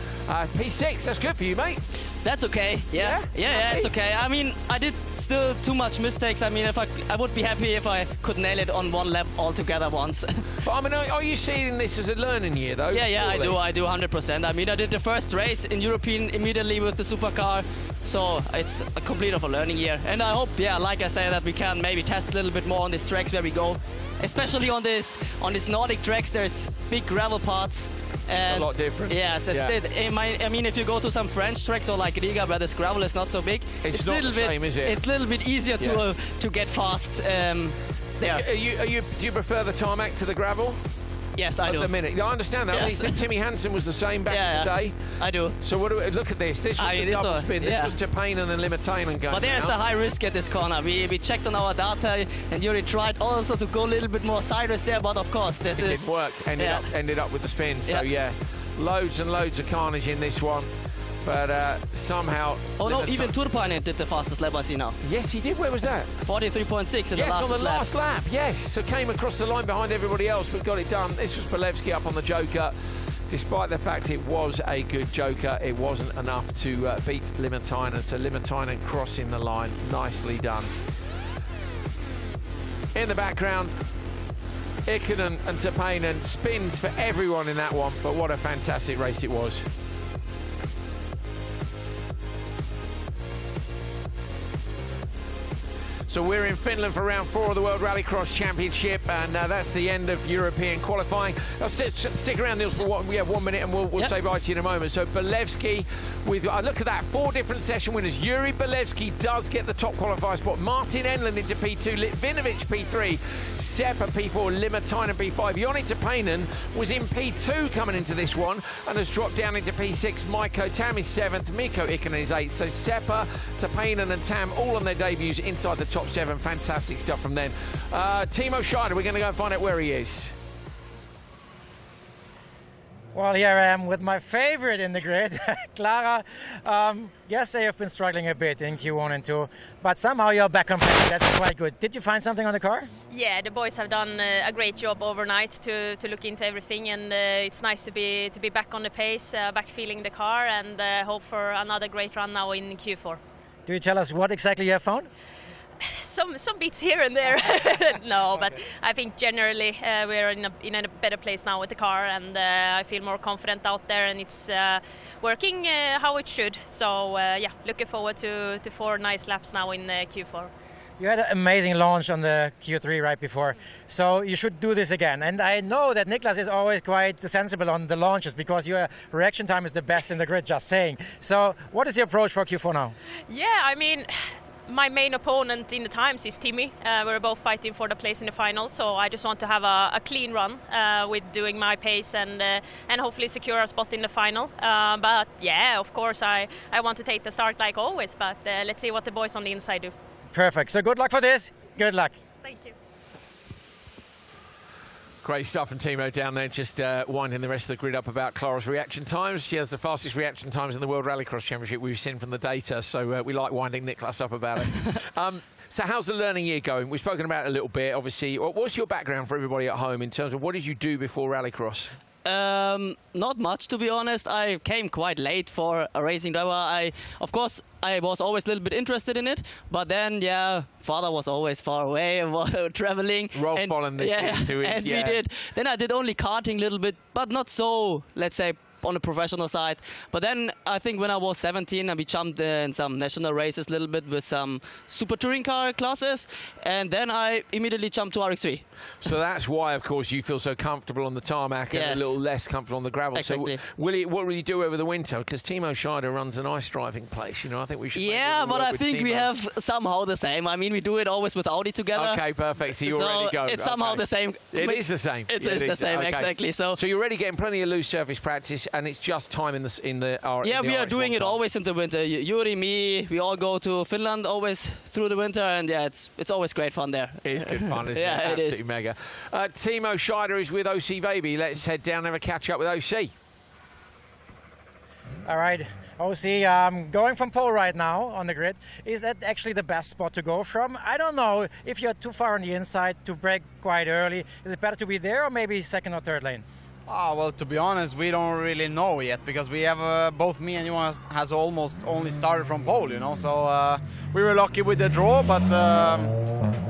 P6. That's good for you, mate. That's okay. Yeah, it's okay. I mean, I did still too much mistakes. I mean, if I would be happy if I could nail it on one lap altogether once. But I mean, are you seeing this as a learning year, though? Yeah, surely? I do 100%. I mean, I did the first race in European immediately with the supercar, so it's a complete of a learning year. And I hope, yeah, like I said, that we can maybe test a little bit more on these tracks where we go. Especially on this Nordic tracks, there's big gravel parts. And it's a lot different. Yeah, so I mean, if you go to some French tracks or like Riga, where this gravel is not so big, it's not the same, is it? It's a little bit easier to get fast. There. Do you prefer the tarmac to the gravel? Yes, I do. At the minute, I understand that. Yes. I think Timmy Hansen was the same back in the day. I do. So look at this. This was the double spin. This was Tapainen and Limitainen going. But there's a high risk at this corner. We checked on our data, and Yuri tried also to go a little bit more sideways there. But of course, this it didn't work. Ended up with the spin. So yeah, loads and loads of carnage in this one. But somehow... Oh no, even Turpainen did the fastest lap I see now. Yes, he did. Where was that? 43.6 in the last lap. Yes, on the last lap, yes. So came across the line behind everybody else, but got it done. This was Belevsky up on the joker. Despite the fact it was a good joker, it wasn't enough to beat Limitainen. So Limitainen crossing the line. Nicely done. In the background, Ikonen and Tapainen. Spins for everyone in that one, but what a fantastic race it was. So we're in Finland for round 4 of the World Rallycross Championship, and that's the end of European qualifying. I'll stick around, Nils, for 1 minute, and we'll say bye to you in a moment. So Belevsky, with look at that, 4 different session winners. Yuri Belevsky does get the top qualifier spot. Martin Enlund into P2, Litvinovic P3, Seppa P4, Limitainen P5. Joni Tapainen was in P2 coming into this one and has dropped down into P6. Maiko Tam is 7th, Mikko Ikonen is 8th. So Seppa, Tapainen and Tam all on their debuts inside the top 7. Fantastic stuff from them. Timo Scheider, we're going to go and find out where he is. Well, here I am with my favorite in the grid, Clara. Yes, they have been struggling a bit in Q1 and 2, but somehow you're back on track. That's quite good. Did you find something on the car? Yeah, the boys have done a great job overnight to look into everything, and it's nice to be back on the pace, back feeling the car, and hope for another great run now in Q4. Do you tell us what exactly you have found? Some bits here and there. No, but I think generally we're in a better place now with the car, and I feel more confident out there, and it's working how it should. So yeah, looking forward to 4 nice laps now in Q4. You had an amazing launch on the Q3 right before, so you should do this again. And I know that Niklas is always quite sensible on the launches because your reaction time is the best in the grid, just saying. So what is your approach for Q4 now? Yeah, I mean, my main opponent in the times is Timmy. We're both fighting for the place in the final, so I just want to have a clean run with doing my pace and hopefully secure a spot in the final. But yeah, of course, I want to take the start like always, but let's see what the boys on the inside do. Perfect. So good luck for this. Good luck. Thank you. Great stuff from Timo down there, just winding the rest of the grid up about Clara's reaction times. She has the fastest reaction times in the World Rallycross Championship we've seen from the data, so we like winding Niklas up about it. So how's the learning year going? We've spoken about it a little bit, obviously. What's your background for everybody at home in terms of what did you do before Rallycross? Not much, to be honest. I came quite late for a racing driver. Of course, I was always a little bit interested in it, but then, yeah, father was always far away traveling. Rolf Bollen this year too. And we did. Then I did only karting a little bit, but not so, let's say, on the professional side. But then I think when I was 17, we jumped in some national races a little bit with some super touring car classes, and then I immediately jumped to RX3. So that's why, of course, you feel so comfortable on the tarmac and a little less comfortable on the gravel. Exactly. So what will you do over the winter? Because Timo Scheider runs a nice driving place. You know, I think we should. Yeah, but I think Timo. we have somehow the same. I mean, we do it always with Audi together. Okay, perfect. So you're ready to go. It's somehow the same. It is the same. It is the same, exactly. So you're already getting plenty of loose surface practice, and it's just time in the yeah, we are doing it always in the winter. Yuri, me, we all go to Finland always through the winter, and yeah, it's always great fun there. It is good fun, isn't it? Yeah, it is. Absolutely mega. Timo Scheider is with OC Baby. Let's head down and have a catch up with OC. All right, OC, going from pole right now on the grid. Is that actually the best spot to go from? I don't know if you're too far on the inside to brake quite early. Is it better to be there or maybe second or third lane? Well, to be honest, we don't really know yet because we have both me and Johan has almost only started from pole, you know. So we were lucky with the draw, but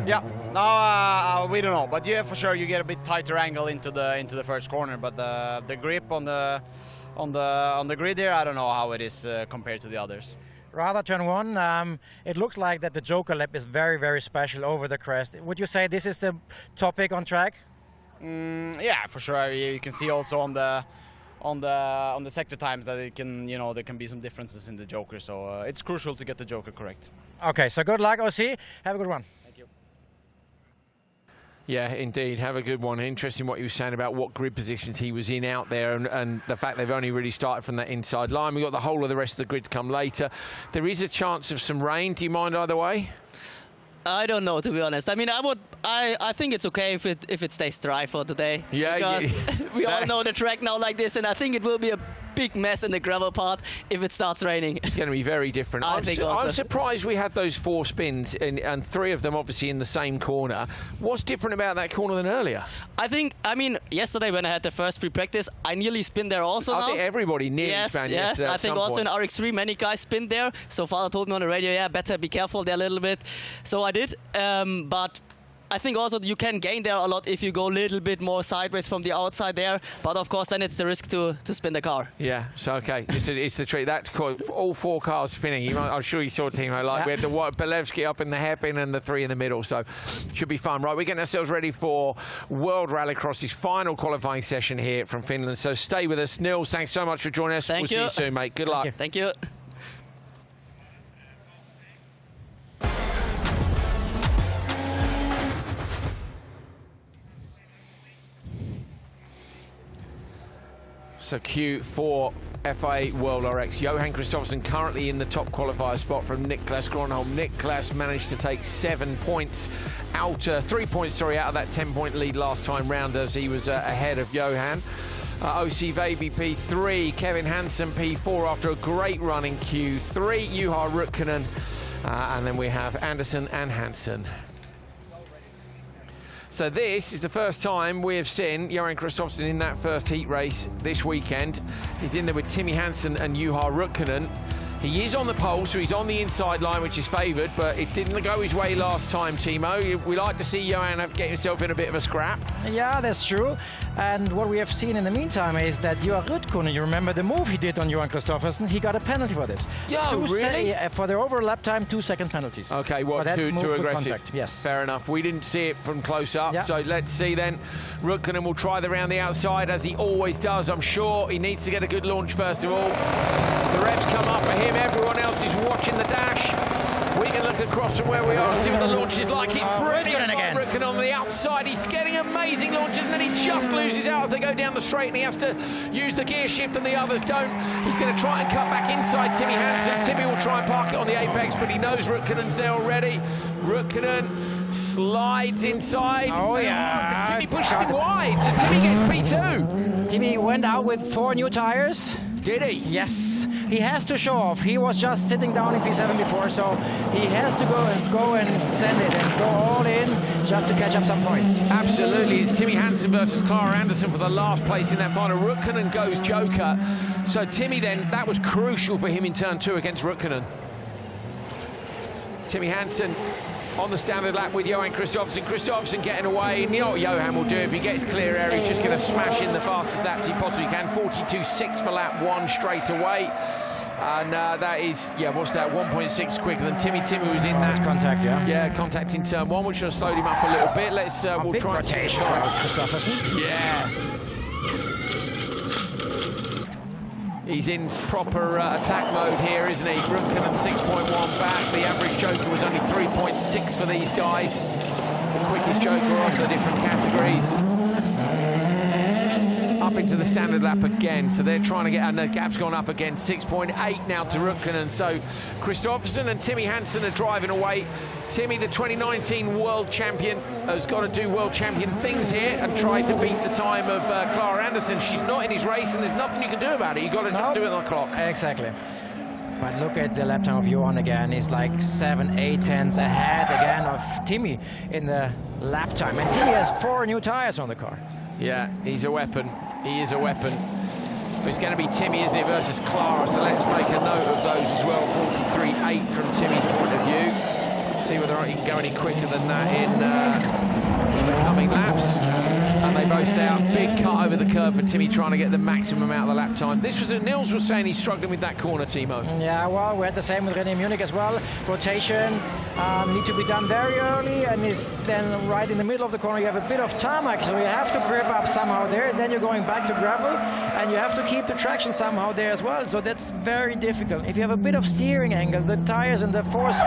yeah, now we don't know. But yeah, for sure, you get a bit tighter angle into the first corner. But the grip on the grid here, I don't know how it is compared to the others. Rather turn 1, it looks like that the Joker lap is very, very special over the crest. Would you say this is the topic on track? Yeah, for sure. You can see also on the sector times that it can, you know, there can be some differences in the Joker. So it's crucial to get the Joker correct. Okay, so good luck, OC. Have a good one. Thank you. Yeah, indeed. Have a good one. Interesting what you were saying about what grid positions he was in out there and the fact they've only really started from that inside line. We've got the whole of the rest of the grid to come later. There is a chance of some rain. Do you mind either way? I don't know, to be honest. I mean, I think it's okay if it stays dry for today. Yeah, because we all know the track now like this, and I think it will be a big mess in the gravel part if it starts raining. It's going to be very different. I'm surprised we had those 4 spins and 3 of them obviously in the same corner. What's different about that corner than earlier? I mean, yesterday when I had the first free practice, I nearly spin there also. I think everybody nearly spun yesterday. Yes, I think also in RX3 many guys spin there. So father told me on the radio, yeah, better be careful there a little bit. So I did, but I think also you can gain there a lot if you go a little bit more sideways from the outside there. But of course, then it's the risk to spin the car. Yeah, so okay, it's the trick. That's called all 4 cars spinning. I'm sure you saw Timo. Like we had the Belevsky up in the hairpin and the 3 in the middle. So should be fun. Right, we're getting ourselves ready for World Rallycross's final qualifying session here from Finland. So stay with us. Nils, thanks so much for joining us. We'll see you soon, mate. Good luck. Thank you. So Q4 FIA World RX. Johan Kristoffersson currently in the top qualifier spot from Niklas Gronholm. Niklas managed to take 7 points out, 3 points, sorry, out of that 10-point lead last time round as he was ahead of Johan. OC Veiby P3, Kevin Hansen P4 after a great run in Q3, Juha Rukkanen, and then we have Andersson and Hansen. So this is the first time we have seen Johan Kristoffersson in that first heat race this weekend. He's in there with Timmy Hansen and Juha Rukkanen. He is on the pole, so he's on the inside line, which is favoured, but it didn't go his way last time, Timo. We like to see Johan get himself in a bit of a scrap. Yeah, that's true. And what we have seen in the meantime is that Johan Rukkanen, you remember the move he did on Johan Kristoffersson? He got a penalty for this. Yeah, really? For the overlap time, 2-second penalties. Okay, what, too aggressive? Contact, yes. Fair enough. We didn't see it from close up, so let's see then. Rukkanen will try around the outside, as he always does, I'm sure. He needs to get a good launch, first of all. The revs come up for him. Everyone else is watching the dash. We can look across from where we are and see what the launch is like. He's brilliant again. Rukkanen on the outside. He's getting amazing launches, and then he just loses out as they go down the straight, and he has to use the gear shift and the others don't. He's going to try and cut back inside Timmy Hansen. Timmy will try and park it on the apex, but he knows Rukkanen's there already. Rukkanen slides inside. Oh, yeah. Timmy pushed him wide, so Timmy gets P2. Timmy went out with 4 new tires. Did he? Yes. He has to show off. He was just sitting down in P7 before, so he has to go and send it and go all in just to catch up some points. Absolutely. It's Timmy Hansen versus Clara Andersson for the last place in that final. Rukkanen goes joker. So Timmy then, that was crucial for him in turn 2 against Rukkanen. Timmy Hansen on the standard lap with Johan Kristoffersson. Kristoffersson getting away. You know what Johan will do if he gets clear air? He's just going to smash in the fastest laps he possibly can. 42.6 for lap 1 straight away. And that is, what's that, 1.6 quicker than Timmy. Timmy was in that contact, yeah, contact in turn 1, which should have slowed him up a little bit. Let's, we'll try and rotation for Kristoffersson. Yeah. He's in proper attack mode here, isn't he? Rukkanen 6.1 back. The average joker was only 3.6 for these guys. The quickest joker of the different categories. Up into the standard lap again, so they're trying to get, and the gap's gone up again, 6.8 now to Rukkanen. So Kristoffersson and Timmy Hansen are driving away. Timmy, the 2019 world champion, has got to do world champion things here and try to beat the time of Clara Andersson. She's not in his race, and there's nothing you can do about it. You've got to just do it on the clock. Exactly. But look at the lap time of Johan again. He's like 7-8 tenths ahead again of Timmy in the lap time. And Timmy has 4 new tires on the car. Yeah, he's a weapon. He is a weapon. But it's going to be Timmy, isn't it, versus Clara, so let's make a note of those as well. 43.8 from Timmy's point of view. See whether he can go any quicker than that in the coming laps. And they both stay out. Big cut over the curve for Timmy, trying to get the maximum out of the lap time. This was Nils was saying he's struggling with that corner, Timo. Yeah, well, we had the same with René Munich as well. Rotation need to be done very early, and is then right in the middle of the corner. You have a bit of tarmac, so you have to grip up somehow there. Then you're going back to gravel, and you have to keep the traction somehow there as well. So that's very difficult. If you have a bit of steering angle, the tires and the force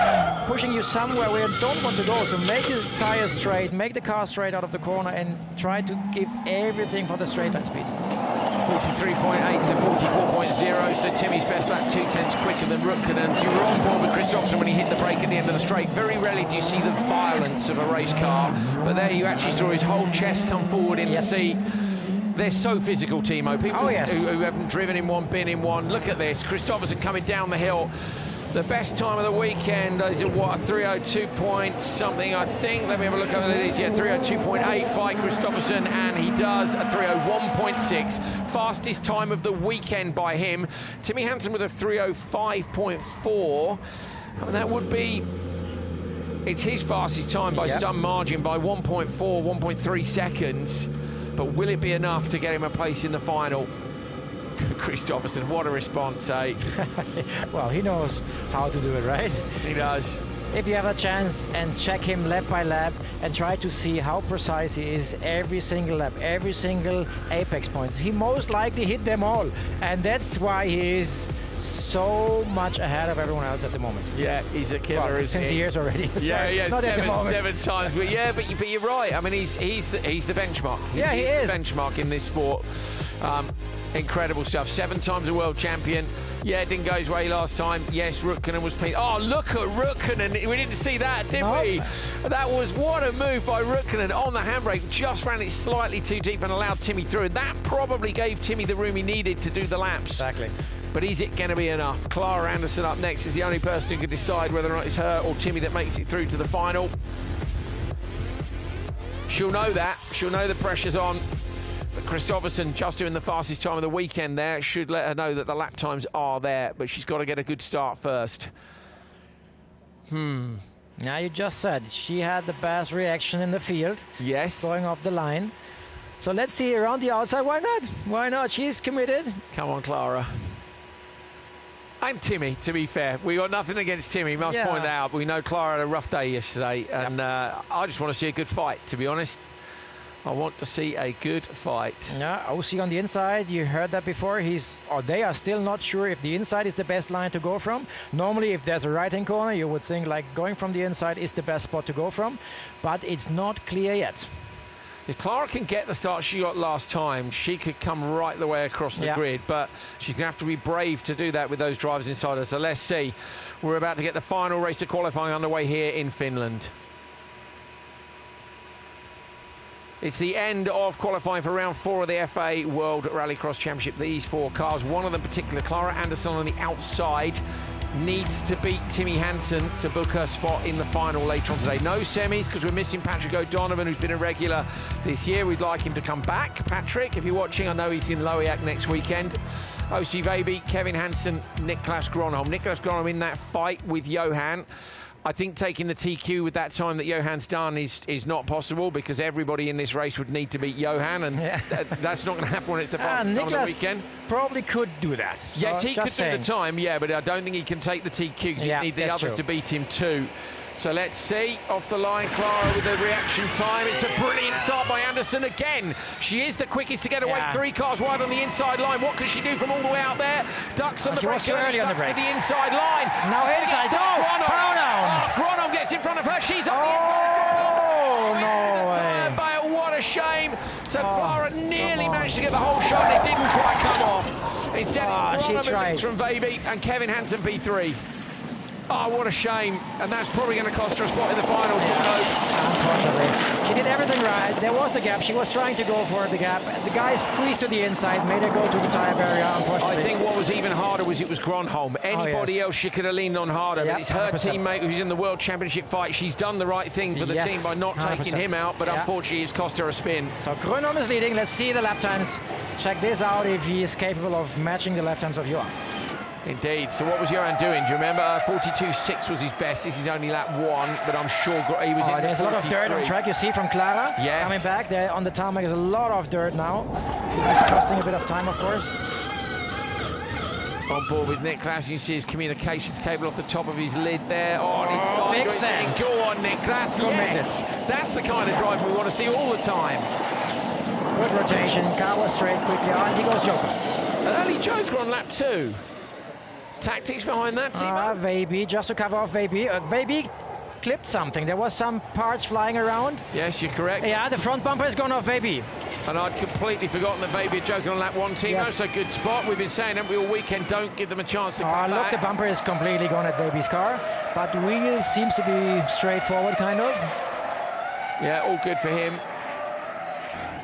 pushing you somewhere where you don't want to go. So make the tires straight, make the car straight out of the corner, and try to give everything for the straight line speed. 43.8 to 44.0, so Timmy's best lap 2 tenths quicker than Rukkanen. You were on board with Kristoffersson when he hit the brake at the end of the straight. Very rarely do you see the violence of a race car, but there you actually saw his whole chest come forward in the seat. They're so physical, Timo. People who haven't driven in one, been in one. Look at this, Kristoffersson coming down the hill. The best time of the weekend is at what, 302 point something, I think. Let me have a look over it is. Yeah, 302.8 by Kristoffersson, and he does a 301.6. Fastest time of the weekend by him. Timmy Hansen with a 305.4. And that would be, it's his fastest time by some margin, by 1.4, 1.3 seconds. But will it be enough to get him a place in the final? Kristoffersson, what a response, eh? Well, he knows how to do it, right? He does. If you have a chance, and check him lap by lap and try to see how precise he is every single lap, every single apex point. He most likely hit them all, and that's why he is so much ahead of everyone else at the moment. Yeah, he's a killer, well, isn't since he? years already. Yeah, not seven times. But yeah, but you're right. I mean, he's the benchmark. Yeah, he is the benchmark in this sport. Incredible stuff. 7 times a world champion. Yeah, it didn't go his way last time. Yes, Rukkonen was pinned. Oh, look at Rukkonen. We didn't see that, did we? That was, what a move by Rukkonen on the handbrake. Just ran it slightly too deep and allowed Timmy through. And that probably gave Timmy the room he needed to do the laps. Exactly. But is it going to be enough? Clara Anderson up next is the only person who can decide whether or not it's her or Timmy that makes it through to the final. She'll know that. She'll know the pressure's on. But Kristoffersson, just doing the fastest time of the weekend there, should let her know that the lap times are there, but she's got to get a good start first. Now, you just said she had the best reaction in the field. Yes. Going off the line. So let's see her on the outside. Why not? Why not? She's committed. Come on, Clara. And Timmy, to be fair. We got nothing against Timmy, must point that out. We know Clara had a rough day yesterday, and I just want to see a good fight, to be honest. I want to see a good fight. Yeah, OC on the inside, you heard that before. They are still not sure if the inside is the best line to go from. Normally, if there's a right-hand corner, you would think like going from the inside is the best spot to go from, but it's not clear yet. If Clara can get the start she got last time, she could come right the way across the grid, but she's going to have to be brave to do that with those drivers inside her. So let's see. We're about to get the final race of qualifying underway here in Finland. It's the end of qualifying for round 4 of the FIA World Rallycross Championship. These 4 cars, one of them particular, Clara Anderson on the outside, needs to beat Timmy Hansen to book her spot in the final later on today. No semis, because we're missing Patrick O'Donovan, who's been a regular this year. We'd like him to come back. Patrick, if you're watching, I know he's in Lohéac next weekend. OC Baby, Kevin Hansen, Niklas Gronholm. Niklas Gronholm in that fight with Johan. I think taking the TQ with that time that Johan's done is not possible, because everybody in this race would need to beat Johan, and that's not going to happen when it's the fastest time of the weekend. Probably could do that. So yes, he could do the time, but I don't think he can take the TQ, because he'd need the others to beat him too. So let's see, off the line, Clara with the reaction time. It's a brilliant start by Anderson again. She is the quickest to get away, 3 cars wide on the inside line. What can she do from all the way out there? Ducks on the brake, early on the brake. To the inside line. Now inside, Gronholm gets in front of her, she's on the inside. No way. What a shame. So Clara nearly managed to get the whole shot, and it didn't quite come off. Instead, she tried. From Baby and Kevin Hansen P3. Oh, what a shame. And that's probably going to cost her a spot in the final. Unfortunately. She did everything right. There was the gap. She was trying to go for the gap. The guy squeezed to the inside, made her go to the tyre barrier, unfortunately. I think what was even harder was it was Gronholm. Anybody else she could have leaned on harder, but it's her 100%. Teammate who's in the World Championship fight. She's done the right thing for the team by not 100%. Taking him out, but unfortunately it's cost her a spin. So Gronholm is leading. Let's see the lap times. Check this out if he is capable of matching the lap times of Johan. Indeed. So what was Johan doing? Do you remember? 42.6 was his best. This is only lap 1, but I'm sure he was in there's a lot of dirt on track. You see from Clara coming back there on the tarmac. There's a lot of dirt now. This is costing a bit of time, of course. On board with Niklas, you see his communications cable off the top of his lid there. On his side. Big send. Go on, Niklas. Yes. That's the kind of drive we want to see all the time. Good rotation. Car was straight quickly on. He goes Joker. An early Joker on lap 2. Tactics behind that, Timo? Veiby, just to cover off Veiby. Veiby clipped something. There was some parts flying around. Yes, you're correct. Yeah, the front bumper is gone off Veiby. And I'd completely forgotten that Veiby had Joker on lap 1, Timo. That's a good spot. We've been saying that all weekend, don't give them a chance to come back. Look, the bumper is completely gone at Veiby's car, but wheel seems to be straightforward, kind of. Yeah, all good for him.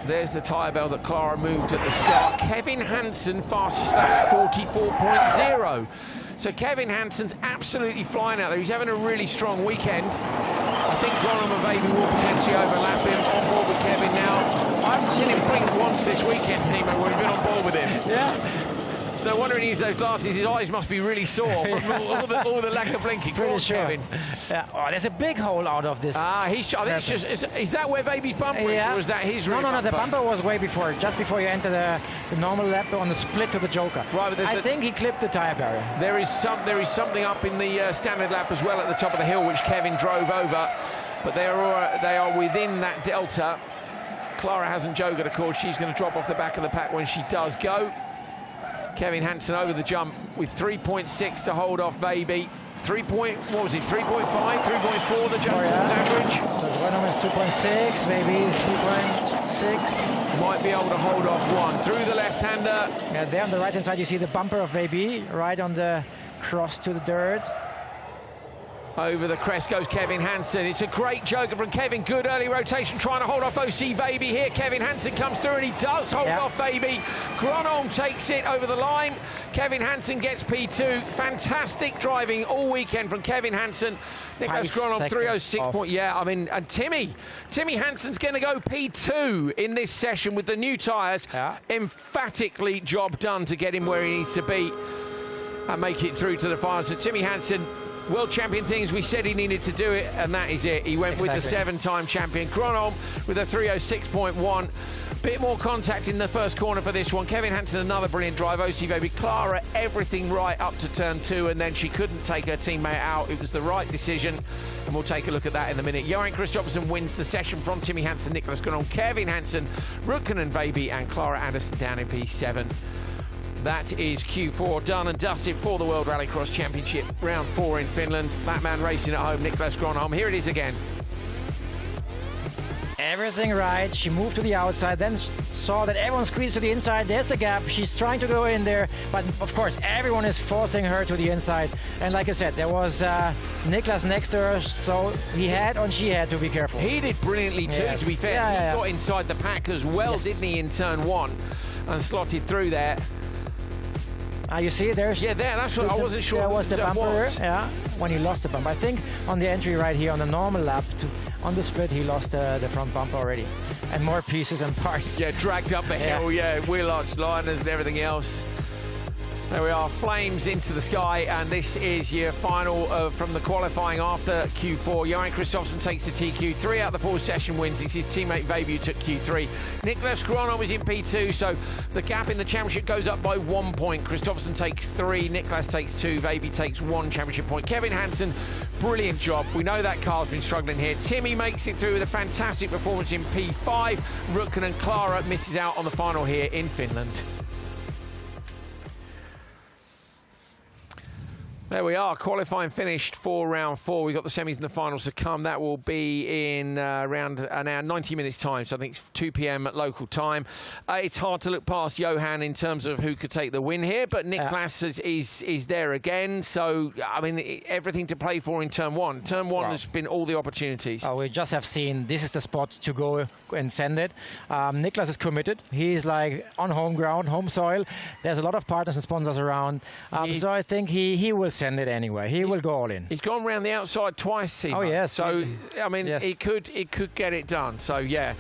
There's the tyre bell that Clara moved at the start. Kevin Hansen fastest lap 44.0. So Kevin Hansen's absolutely flying out there. He's having a really strong weekend. I think Gronholm and Veiby will potentially overlap him. On board with Kevin now. I haven't seen him blink once this weekend, Timo, when we've been on board with him. Yeah. It's no wonder he needs those glasses. His eyes must be really sore from all the lack of blinking. Pretty sure. Kevin. Yeah. Oh, there's a big hole out of this. I think it's just. Is that where Veiby's bumper is, or is that his rear No, bumper? the bumper was way before, just before you enter the normal lap on the split to the Joker. Right, I think he clipped the tyre barrier. There is something up in the standard lap as well at the top of the hill, which Kevin drove over, but they are within that delta. Clara hasn't jokered, of course. She's going to drop off the back of the pack when she does go. Kevin Hansen over the jump with 3.6 to hold off Veiby. what was it, 3.5, 3.4, the jump average? So Grönholm is 2.6, maybe is 2.6. Might be able to hold off one. Through the left-hander. Yeah, there on the right-hand side, you see the bumper of Baby, right on the cross to the dirt. Over the crest goes Kevin Hansen. It's a great joker from Kevin. Good early rotation, trying to hold off OC Baby here. Kevin Hansen comes through and he does hold off Baby. Grönholm takes it over the line. Kevin Hansen gets P2. Fantastic driving all weekend from Kevin Hansen. Niklas Grönholm 306. Yeah, I mean, and Timmy Hansen's going to go P2 in this session with the new tyres. Emphatically job done to get him where he needs to be and make it through to the final. So Timmy Hansen, World Champion things, we said he needed to do it, and that is it. He went with the 7-time champion. Grönholm with a 306.1. Bit more contact in the first corner for this one. Kevin Hansen, another brilliant drive. OC Baby, Clara, everything right up to turn 2, and then she couldn't take her teammate out. It was the right decision, and we'll take a look at that in a minute. Johan Kristoffersson wins the session from Timmy Hansen, Niklas Grönholm, Kevin Hansen, Räikkönen Baby, and Clara Anderson down in P7. That is Q4 done and dusted for the World Rallycross Championship, round 4 in Finland. That man racing at home, Niklas Grönholm. Here it is again. Everything right. She moved to the outside, then saw that everyone squeezed to the inside. There's the gap. She's trying to go in there, but of course everyone is forcing her to the inside. And like I said, there was Niklas next to her, so he had and she had to be careful. He did brilliantly too, to be fair. He got inside the pack as well, didn't he, in turn 1, and slotted through there. You see, there's... Yeah, that's what I wasn't sure. There was the bumper, when he lost the bump. I think on the entry right here, on the normal lap, on the split, he lost the front bumper already. And more pieces and parts. Yeah, dragged up the hill, wheel arch liners and everything else. There we are, flames into the sky, and this is your final from the qualifying after Q4. Johan Kristoffersson takes the TQ, 3 out of the 4 session wins. It's his teammate Baby who took Q3. Niklas Grönholm was in P2, so the gap in the championship goes up by 1 point. Kristoffersson takes 3, Niklas takes 2, Baby takes 1 championship point. Kevin Hansen, brilliant job. We know that car's been struggling here. Timmy makes it through with a fantastic performance in P5. Räikkönen and Clara misses out on the final here in Finland. There we are, qualifying finished for round 4. We've got the semis and the finals to come. That will be in around an hour, 90 minutes time, so I think it's 2 p.m. at local time. It's hard to look past Johan in terms of who could take the win here, but Niklas is there again, so, I mean, everything to play for in turn 1. Turn 1 has been all the opportunities. We just have seen this is the spot to go and send it. Niklas is committed. He's like on home ground, home soil. There's a lot of partners and sponsors around, so I think he will send it anyway. He will go all in. He's gone round the outside twice, Timmy. Oh yes. So I mean, he could get it done. So yeah.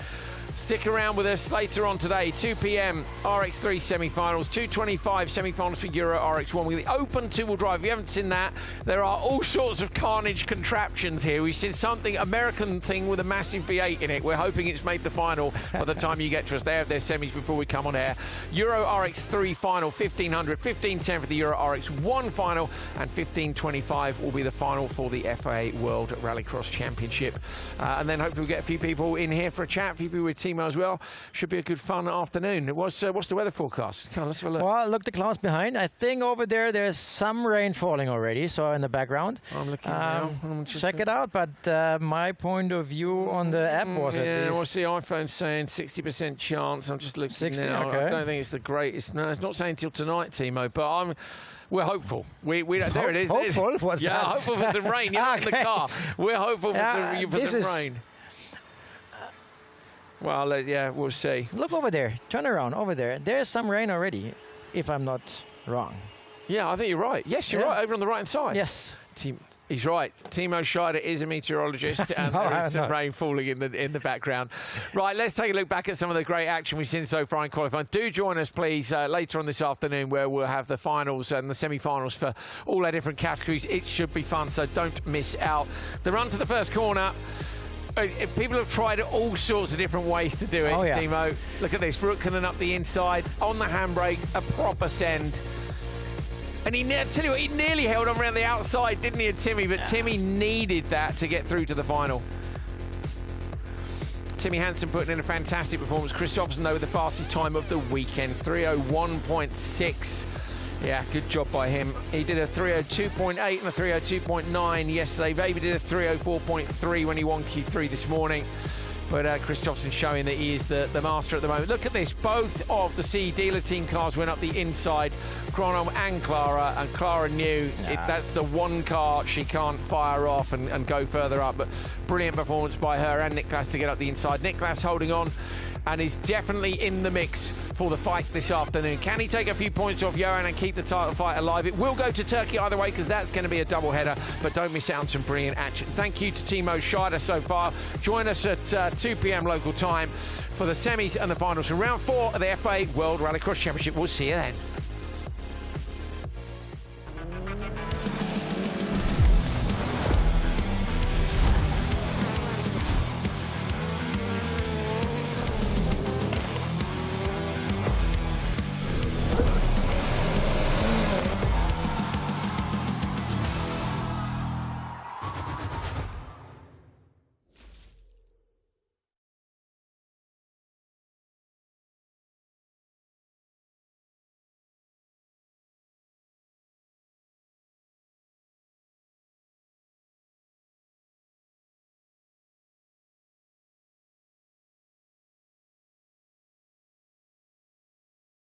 Stick around with us later on today, 2 p.m. RX3 semi-finals, 2:25 semi-finals for Euro RX1 with the open two-wheel drive. If you haven't seen that, there are all sorts of carnage contraptions here. We've seen something, American thing with a massive V8 in it. We're hoping it's made the final by the time you get to us. They have their semis before we come on air. Euro RX3 final, 1500, 1510 for the Euro RX1 final, and 1525 will be the final for the FIA World Rallycross Championship. And then hopefully we'll get a few people in here for a chat, a few people with Timo as well. Should be a good fun afternoon. What's the weather forecast? Come on, let's have a look. Well, look the clouds behind. I think over there's some rain falling already, so in the background. I'm looking now. Check it out, but my point of view on the app was what's the iPhone saying? 60% chance. I'm just looking 60, now. Okay. I don't think it's the greatest. No, it's not saying till tonight, Timo, but we're hopeful. We don't. There it is. Hopeful? What's that? Hopeful for some rain. You're not in the car. We're hopeful for some rain. Well, we'll see. Look over there. Turn around over there. There's some rain already, if I'm not wrong. Yeah, I think you're right. Yes, you're right. Over on the right-hand side. Yes. He's right. Timo Scheider is a meteorologist, and there is some rain falling in the background. Right, let's take a look back at some of the great action we've seen so far in qualifying. Do join us, please, later on this afternoon, where we'll have the finals and the semi-finals for all our different categories. It should be fun, so don't miss out. The run to the first corner. People have tried all sorts of different ways to do it, Timo. Look at this, Räikkönen up the inside, on the handbrake, a proper send. And tell you what, he nearly held on around the outside, didn't he, Timmy? But Timmy needed that to get through to the final. Timmy Hansen putting in a fantastic performance. Kristoffersson, though, with the fastest time of the weekend, 3:01.6. Yeah, good job by him. He did a 302.8 and a 302.9 yesterday. Maybe did a 304.3 when he won Q3 this morning. But Kristoffersson showing that he is the master at the moment. Look at this. Both of the C dealer team cars went up the inside. Gronholm and Clara knew that's the one car she can't fire off and go further up. But brilliant performance by her and Niklas to get up the inside. Niklas holding on and is definitely in the mix for the fight this afternoon. Can he take a few points off Johan and keep the title fight alive? It will go to Turkey either way because that's going to be a double header, but don't miss out on some brilliant action. Thank you to Timo Scheider so far. Join us at 2 p.m. local time for the semis and the finals from round 4 of the FIA World Rallycross Championship. We'll see you then.